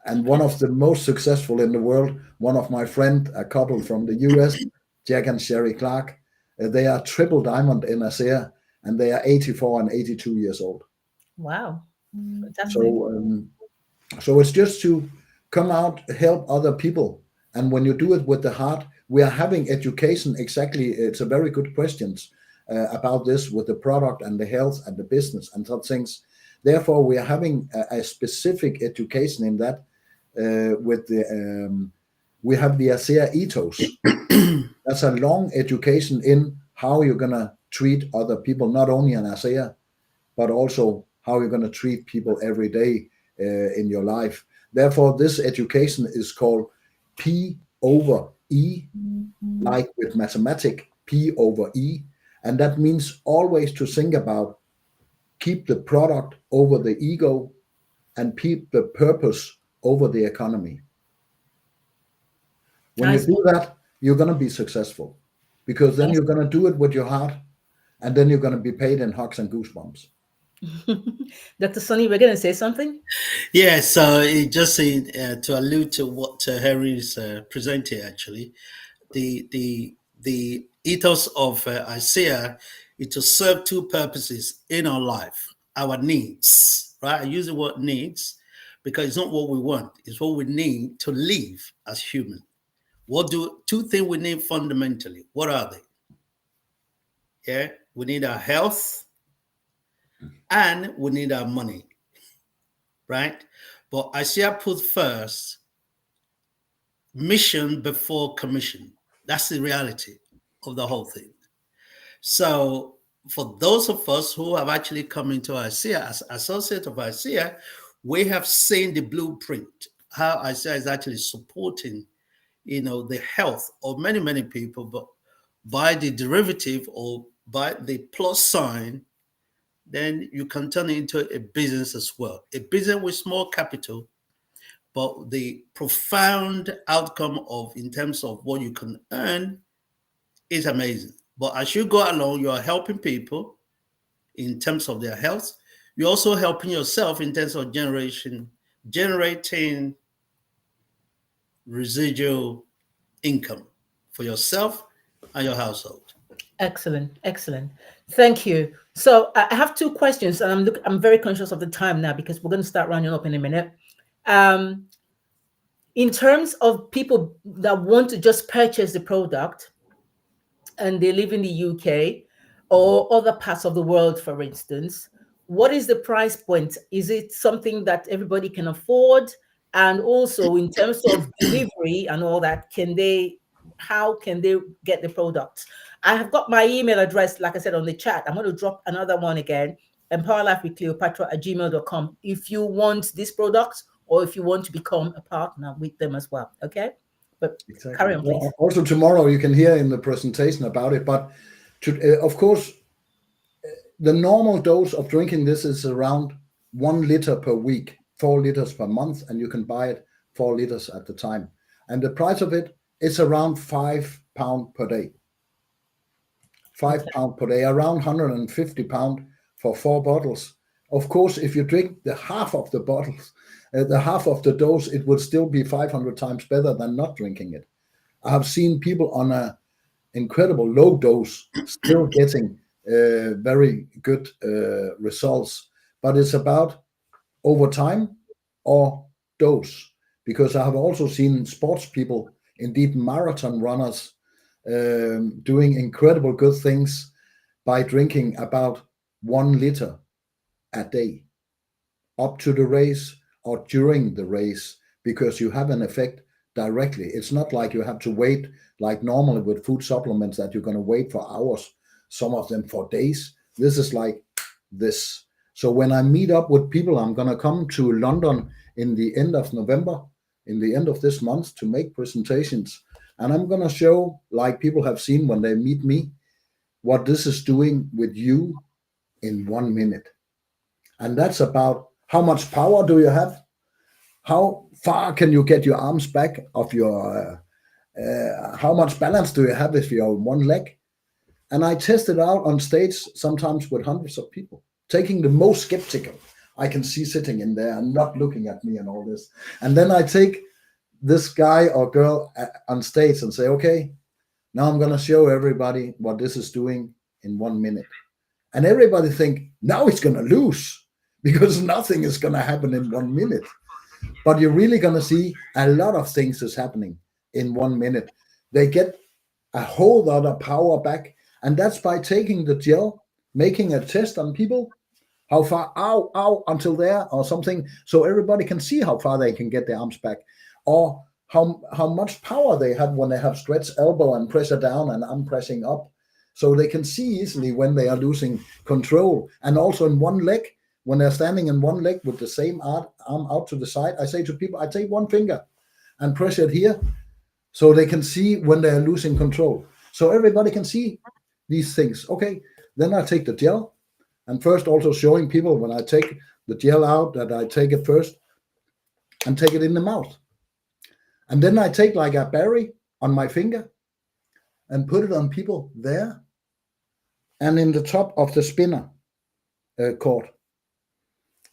And one of the most successful in the world, one of my friend, a couple from the US, Jack and Sherry Clark, they are triple diamond in ASEA, and they are 84 and 82 years old. Wow. Fantastic. So it's just to come out, help other people. And when you do it with the heart, we are having education. Exactly. It's a very good question about this with the product and the health and the business and such things. Therefore, we are having a specific education in that. With the we have the ASEA ethos. That's a long education in how you're gonna treat other people, not only in ASEA, but also how you're gonna treat people every day in your life. Therefore, this education is called P over E, like with mathematics, P over E, and that means always to think about keep the product over the ego and keep the purpose over the economy. When you do that, you're going to be successful, because then you're going to do it with your heart, and then you're going to be paid in hugs and goosebumps. Dr. Sonny, we're going to say something? Yeah, so just to allude to what Henry's presenting, actually, the ethos of ASEA is to serve two purposes in our life: our needs, right? I use the word needs because it's not what we want, it's what we need to live as human. What do two things we need fundamentally? What are they? Yeah, we need our health and we need our money, right? But ASEA put first mission before commission. That's the reality of the whole thing. So for those of us who have actually come into ASEA as associate of ASEA, we have seen the blueprint, how ASEA is actually supporting, the health of many, many people, but by the derivative or by the plus sign, then you can turn it into a business as well. A business with small capital, but the profound outcome in terms of what you can earn is amazing. But as you go along, you are helping people in terms of their health. You're also helping yourself in terms of generating residual income for yourself and your household. Excellent, excellent. Thank you. So I have two questions, and I'm very conscious of the time now because we're going to start rounding up in a minute. In terms of people that want to just purchase the product and they live in the UK or other parts of the world, for instance, what is the price point? Is it something that everybody can afford? And also in terms of delivery and all that, how can they get the product? I have got my email address, like I said, on the chat. I'm going to drop another one again, empowerlifewithcleopatra@gmail.com, if you want this product or if you want to become a partner with them as well. Okay? But exactly. Carry on, please. Well, also tomorrow you can hear in the presentation about it, but of course, the normal dose of drinking this is around 1 liter per week, 4 liters per month, and you can buy it 4 liters at the time. And the price of it is around £5 per day. £5 per day, around £150 for 4 bottles. Of course, if you drink the half of the bottles, the half of the dose, it would still be 500 times better than not drinking it. I have seen people on an incredible low dose still getting very good results, but it's about over time or dose, because I have also seen sports people, indeed marathon runners, doing incredible good things by drinking about 1 liter a day up to the race or during the race, because you have an effect directly. It's not like you have to wait like normally with food supplements that you're going to wait for hours, some of them for days. This is like this. So when I meet up with people, I'm going to come to London in the end of November, in the end of this month, to make presentations. And I'm going to show, like people have seen when they meet me, what this is doing with you in 1 minute. And that's about how much power do you have? How far can you get your arms back of your, how much balance do you have if you're on one leg? And I test it out on stage, sometimes with hundreds of people, taking the most skeptical I can see sitting in there and not looking at me and all this. And then I take this guy or girl on stage and say, okay, now I'm going to show everybody what this is doing in 1 minute. And everybody think, now it's going to lose, because nothing is going to happen in 1 minute. But you're really going to see a lot of things is happening in 1 minute. They get a whole lot of power back. And that's by taking the gel, making a test on people, how far, ow, until there or something. So everybody can see how far they can get their arms back, or how much power they have when they have stretched elbow and pressure down and arm pressing up. So they can see easily when they are losing control. And also in one leg, when they're standing in one leg with the same arm out to the side, I say to people, I take one finger and press it here so they can see when they're losing control. So everybody can see these things. Okay, then I take the gel, and first also showing people when I take the gel out that I take it first and take it in the mouth. And then I take like a berry on my finger and put it on people there and in the top of the spinner cord.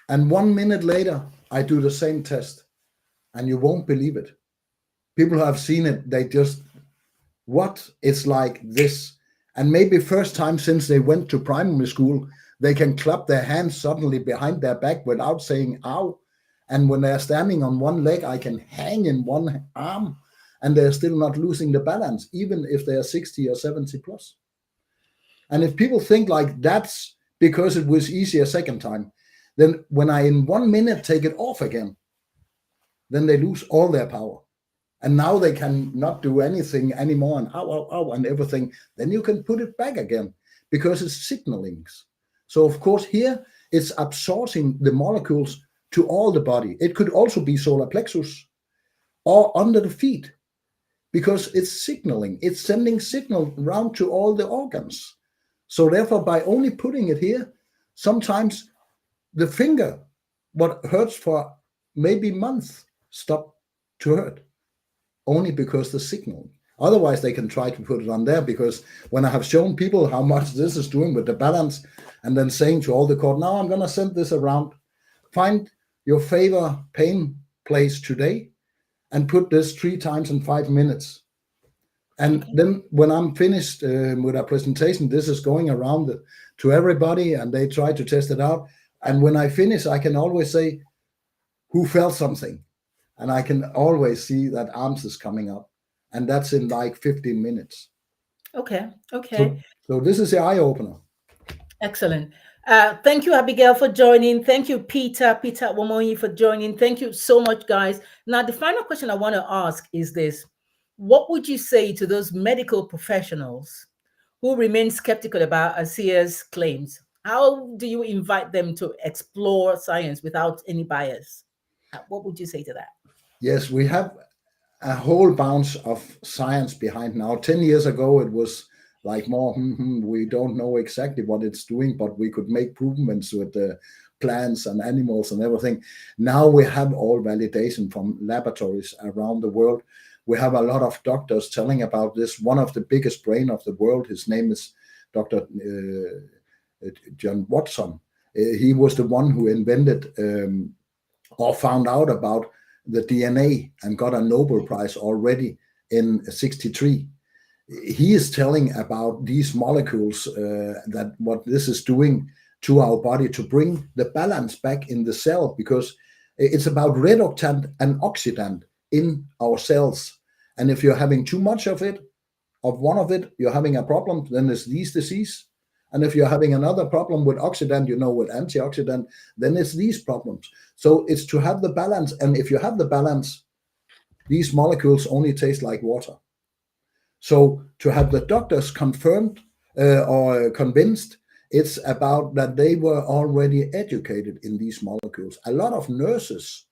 And 1 minute later, I do the same test, and you won't believe it. People who have seen it, they just, what? It's like this. And maybe first time since they went to primary school, they can clap their hands suddenly behind their back without saying ow. And when they're standing on one leg, I can hang in one arm, and they're still not losing the balance, even if they are 60 or 70 plus. And if people think like that's because it was easier second time, then when I in 1 minute take it off again, then they lose all their power. And now they can not do anything anymore, and ow, and everything. Then you can put it back again because it's signaling. So of course here it's absorbing the molecules to all the body. It could also be solar plexus or under the feet because it's signaling. It's sending signal around to all the organs. So therefore, by only putting it here, sometimes the finger, what hurts for maybe months, stop to hurt, only because the signal. Otherwise, they can try to put it on there, because when I have shown people how much this is doing with the balance, and then saying to all the cord, now I'm going to send this around, find your favorite pain place today, and put this 3 times in 5 minutes. And then when I'm finished with our presentation, this is going around to everybody, and they try to test it out. And when I finish, I can always say, who felt something? And I can always see that arms is coming up. And that's in like 15 minutes. Okay. So this is the eye opener. Excellent. Thank you, Abigail, for joining. Thank you, Peter Womoyi, for joining. Thank you so much, guys. Now, the final question I want to ask is this. What would you say to those medical professionals who remain skeptical about ASEA's claims? How do you invite them to explore science without any bias? What would you say to that? Yes, we have a whole bunch of science behind now. 10 years ago, it was like more, we don't know exactly what it's doing, but we could make improvements with the plants and animals and everything. Now we have all validation from laboratories around the world. We have a lot of doctors telling about this. One of the biggest brain of the world, his name is Dr. John Watson. He was the one who invented or found out about the DNA and got a Nobel Prize already in 1963. He is telling about these molecules, that what this is doing to our body to bring the balance back in the cell, because it's about reductant and oxidant in our cells. And if you're having too much of it, of one of it, you're having a problem, then it's these disease. And if you're having another problem with oxidant, with antioxidant, then it's these problems. So it's to have the balance. And if you have the balance, these molecules only taste like water. So to have the doctors confirmed or convinced, it's about that they were already educated in these molecules. A lot of nurses,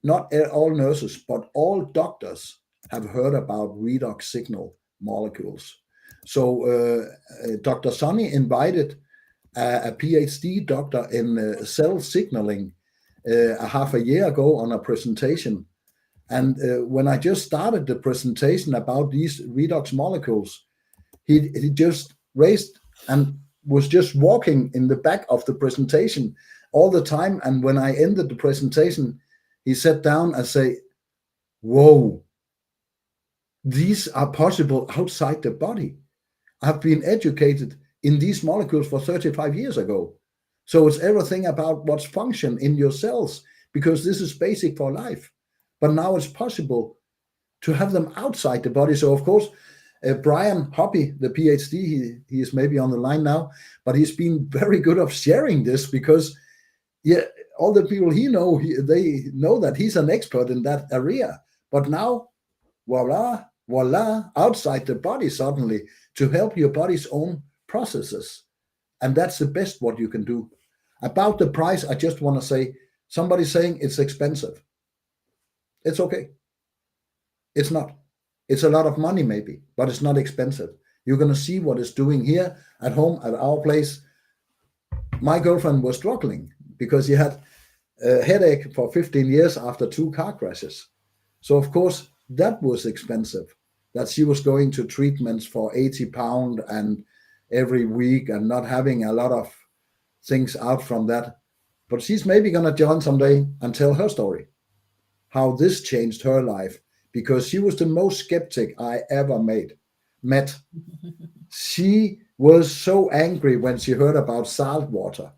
not all nurses, but all doctors have heard about redox signal molecules. So Dr. Sonny invited a PhD doctor in cell signaling a half a year ago on a presentation. And when I just started the presentation about these redox molecules, he just raised and was just walking in the back of the presentation all the time. And when I ended the presentation, he sat down and say, whoa, these are possible outside the body. I've been educated in these molecules for 35 years ago. So it's everything about what's function in your cells, because this is basic for life. But now it's possible to have them outside the body. So of course, Brian Hoppy, the PhD, he is maybe on the line now, but he's been very good of sharing this, because all the people they know that he's an expert in that area. But now, voila, outside the body suddenly, to help your body's own processes. And that's the best what you can do. About the price, I just want to say, somebody's saying it's expensive. It's okay. It's not. It's a lot of money maybe, but it's not expensive. You're going to see what it's doing here at home, at our place. My girlfriend was struggling because she had a headache for 15 years after 2 car crashes. So of course, that was expensive. that she was going to treatments for 80 pounds and every week and not having a lot of things out from that. But she's maybe going to join someday and tell her story, how this changed her life, because she was the most skeptic I ever met. She was so angry when she heard about salt water.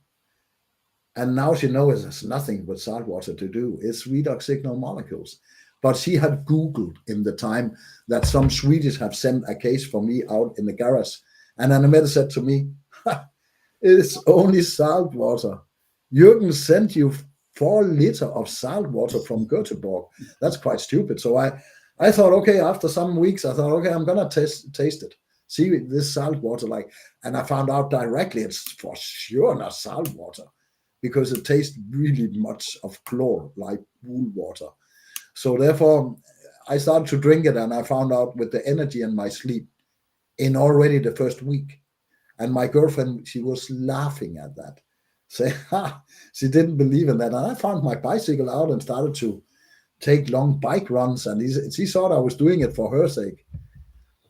And now she knows it has nothing with salt water to do. It's redox signal molecules. But she had Googled in the time that some Swedish have sent a case for me out in the garage. And Annemette said to me, it's only salt water. Jürgen sent you 4 liters of salt water from Göteborg. That's quite stupid. So I thought, okay, after some weeks, I thought, okay, I'm going to taste it. See this salt water like, and I found out directly it's for sure not salt water, because it tastes really much of chlor, like pool water. So therefore, I started to drink it, and I found out with the energy and my sleep in already the first week. And my girlfriend, she was laughing at that. Say, she didn't believe in that. And I found my bicycle out and started to take long bike runs. And she thought I was doing it for her sake.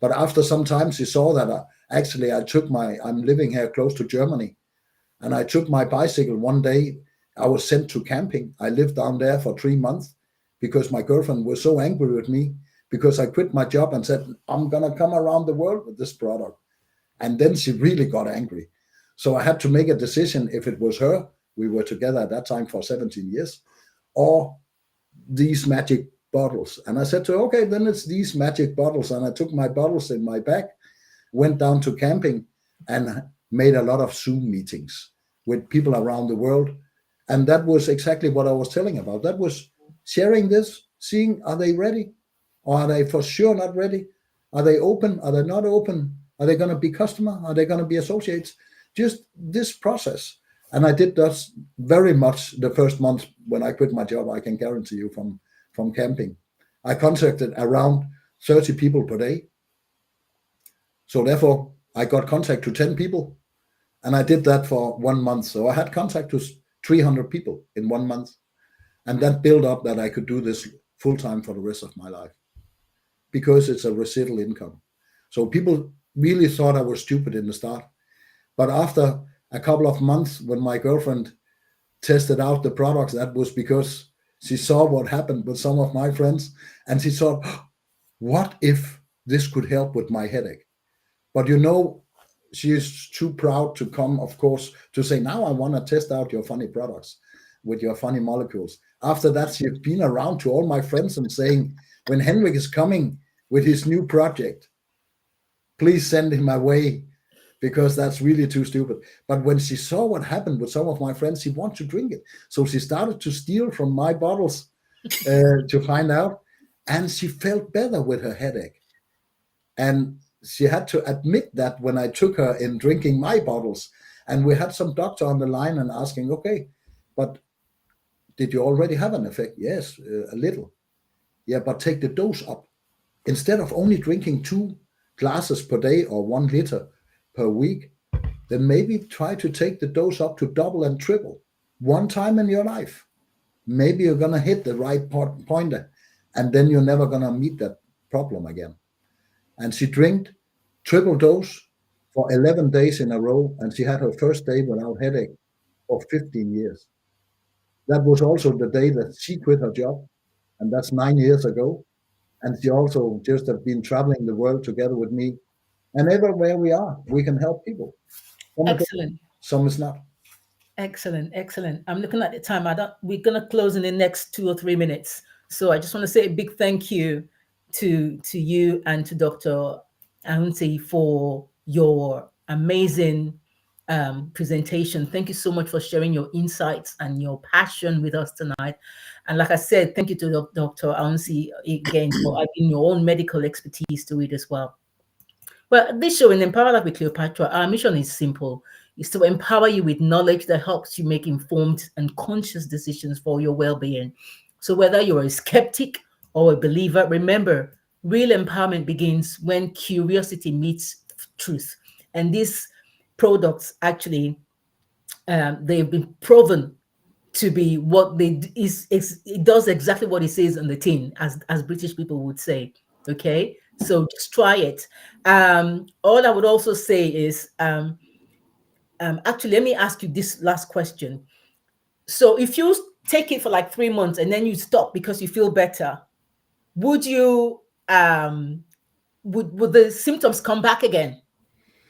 But after some time, she saw that I'm living here close to Germany. And I took my bicycle one day. I was sent to camping. I lived down there for 3 months because my girlfriend was so angry with me because I quit my job and said, I'm going to come around the world with this product. And then she really got angry. So I had to make a decision if it was her, we were together at that time for 17 years, or these magic bottles. And I said to her, okay, then it's these magic bottles. And I took my bottles in my bag, went down to camping, and made a lot of Zoom meetings with people around the world. And that was exactly what I was telling about. That was sharing this, seeing, are they ready? Or are they for sure not ready? Are they open? Are they not open? Are they going to be customer? Are they going to be associates? Just this process. And I did that very much the first month when I quit my job, I can guarantee you, from camping. I contacted around 30 people per day. So therefore, I got contact to 10 people. And I did that for 1 month. So I had contact to 300 people in 1 month. And that built up that I could do this full time for the rest of my life, because it's a residual income. So people really thought I was stupid in the start. But after a couple of months, when my girlfriend tested out the products, that was because she saw what happened with some of my friends. And she thought, what if this could help with my headache? But she is too proud to come, of course, to say, now I want to test out your funny products with your funny molecules. After that, she's been around to all my friends and saying, when Henrik is coming with his new project, please send him away, because that's really too stupid. But when she saw what happened with some of my friends, she wanted to drink it. So she started to steal from my bottles to find out. And she felt better with her headache. And she had to admit that when I took her in drinking my bottles. And we had some doctor on the line and asking, okay, but did you already have an effect? Yes, a little. Yeah, but take the dose up. Instead of only drinking 2 glasses per day or 1 liter per week, then maybe try to take the dose up to double and triple one time in your life. Maybe you're going to hit the right pointer, and then you're never going to meet that problem again. And she drank triple dose for 11 days in a row, and she had her first day without headache for 15 years. That was also the day that she quit her job, and that's 9 years ago. And she also just have been traveling the world together with me. And everywhere we are, we can help people. Excellent. Some is not. Excellent, excellent. I'm looking at the time. We're gonna close in the next 2 or 3 minutes. So I just want to say a big thank you to you and to Dr. Ahonsi for your amazing presentation. Thank you so much for sharing your insights and your passion with us tonight. And like I said, thank you to Dr. Ahonsi again for adding your own medical expertise to it as well. Well, this show in Empower Life with Cleopatra, our mission is simple. It's to empower you with knowledge that helps you make informed and conscious decisions for your well-being. So whether you're a skeptic or a believer, remember, real empowerment begins when curiosity meets truth. And these products actually, they've been proven to be what it does exactly what it says on the tin, as British people would say. Okay, So just try it. All I would also say is, actually, let me ask you this last question. So if you take it for like 3 months and then you stop because you feel better, would you would the symptoms come back again,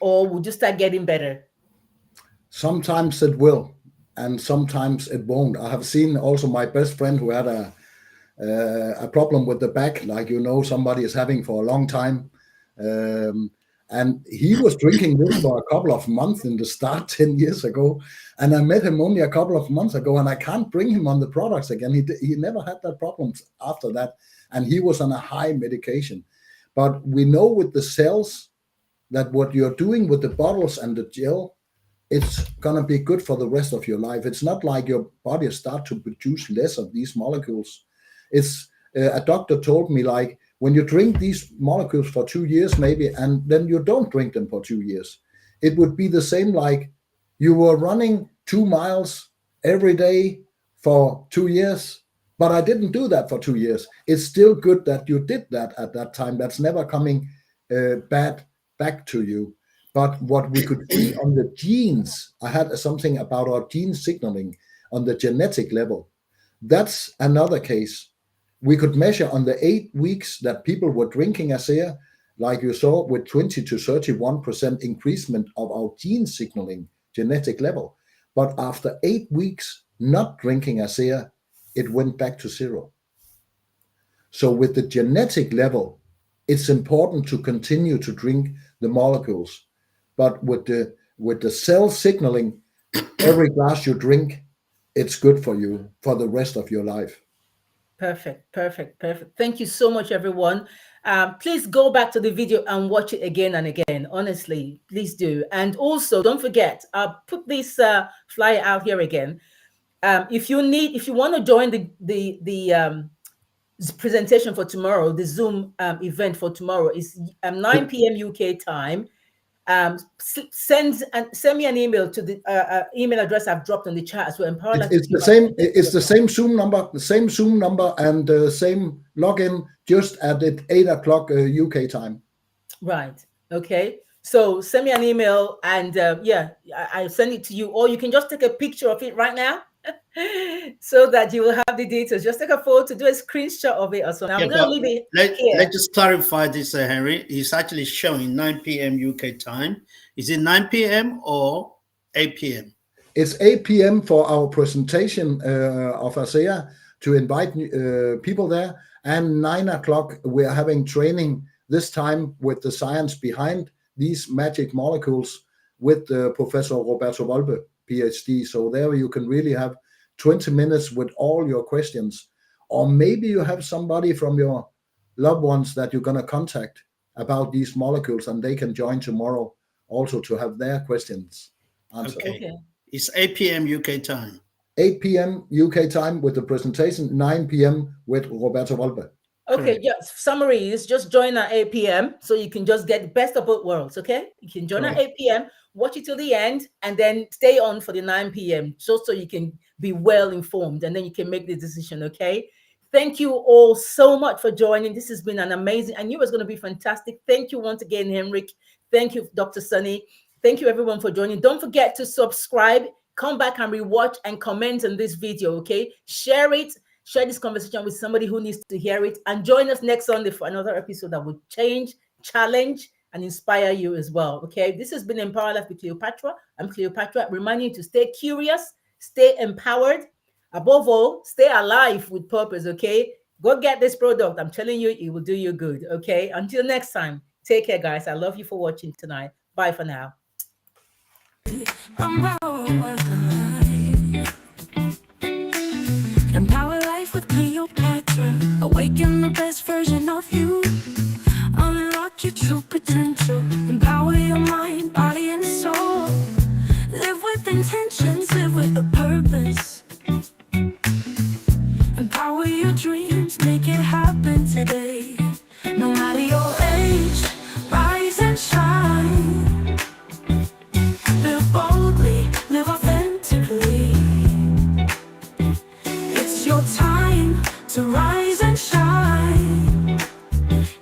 or would you start getting better? Sometimes it will, and sometimes it won't. I have seen also my best friend who had a problem with the back, like somebody is having for a long time, and he was drinking this for a couple of months in the start 10 years ago, and I met him only a couple of months ago, and I can't bring him on the products again. He never had that problem after that, and he was on a high medication. But we know with the cells that what you're doing with the bottles and the gel, it's gonna be good for the rest of your life. It's not like your body start to produce less of these molecules. It's a doctor told me, like, when you drink these molecules for 2 years maybe, and then you don't drink them for 2 years, it would be the same like you were running 2 miles every day for 2 years, but I didn't do that for 2 years. It's still good that you did that at that time. That's never coming back to you. But what we could see on the genes, I had something about our gene signaling on the genetic level. That's another case. We could measure on the 8 weeks that people were drinking ASEA, like you saw, with 20 to 31% increasement of our gene signaling genetic level. But after 8 weeks not drinking ASEA, it went back to 0. So with the genetic level, it's important to continue to drink the molecules. But with the cell signaling, every glass you drink, it's good for you for the rest of your life. Perfect. Thank you so much, everyone. Please go back to the video and watch it again and again. Honestly, please do. And also, don't forget, I'll put this flyer out here again. If you want to join the presentation for tomorrow, the Zoom event for tomorrow is 9 p.m. UK time. Send me an email to the email address I've dropped on the chat as well. It's the same. It's the same Zoom number, and the same login, just at 8 o'clock UK time. Right. Okay. So send me an email, and I send it to you, or you can just take a picture of it right now, so that you will have the details. Just take a photo, do a screenshot of it or something. I'm going to leave it here. Let's just clarify this, Henry. It's actually showing 9 p.m. UK time. Is it 9 p.m. or 8 p.m.? It's 8 p.m. for our presentation of ASEA to invite people there. And 9 o'clock, we're having training this time with the science behind these magic molecules with Professor Roberto Volpe, PhD. So there you can really have 20 minutes with all your questions. Or maybe you have somebody from your loved ones that you're going to contact about these molecules, and they can join tomorrow also to have their questions answered. Okay. It's 8 p.m. UK time. 8 p.m. UK time with the presentation, 9 p.m. with Roberto Volpe. Okay, yes. Summary is just join at 8 p.m. so you can just get the best of both worlds, okay? You can join at 8 p.m., watch it till the end, and then stay on for the 9 p.m. just so you can be well informed, and then you can make the decision, okay? Thank you all so much for joining. This has been an amazing, I knew it was going to be fantastic. Thank you once again, Henrik. Thank you, Dr. Sunny. Thank you, everyone, for joining. Don't forget to subscribe, come back and rewatch and comment on this video, okay? Share it. Share this conversation with somebody who needs to hear it, and join us next Sunday for another episode that will change, challenge, and inspire you as well. Okay, this has been Empower Life with Cleopatra. I'm Cleopatra, reminding you to stay curious, stay empowered, above all, stay alive with purpose. Okay, go get this product. I'm telling you, it will do you good. Okay, until next time, take care, guys. I love you for watching tonight. Bye for now. Empower life with Cleopatra. Awaken the best version of you. Unlock your true potential. Empower your mind, body, and soul. Live with intentions, live with a purpose. Empower your dreams, make it happen today. No matter your age, rise and shine. Live boldly, live authentically. Your time to rise and shine.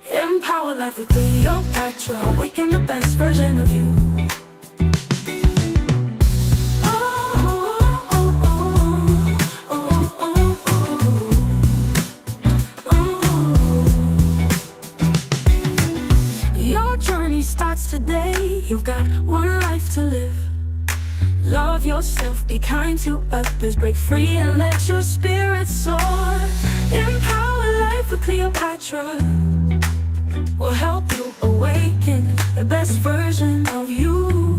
Empower life with Cleopatra. Awaken the best version of you. Your journey starts today. You've got one life to live. Love yourself, be kind to others, break free and let your spirit soar. Empower life with Cleopatra will help you awaken the best version of you.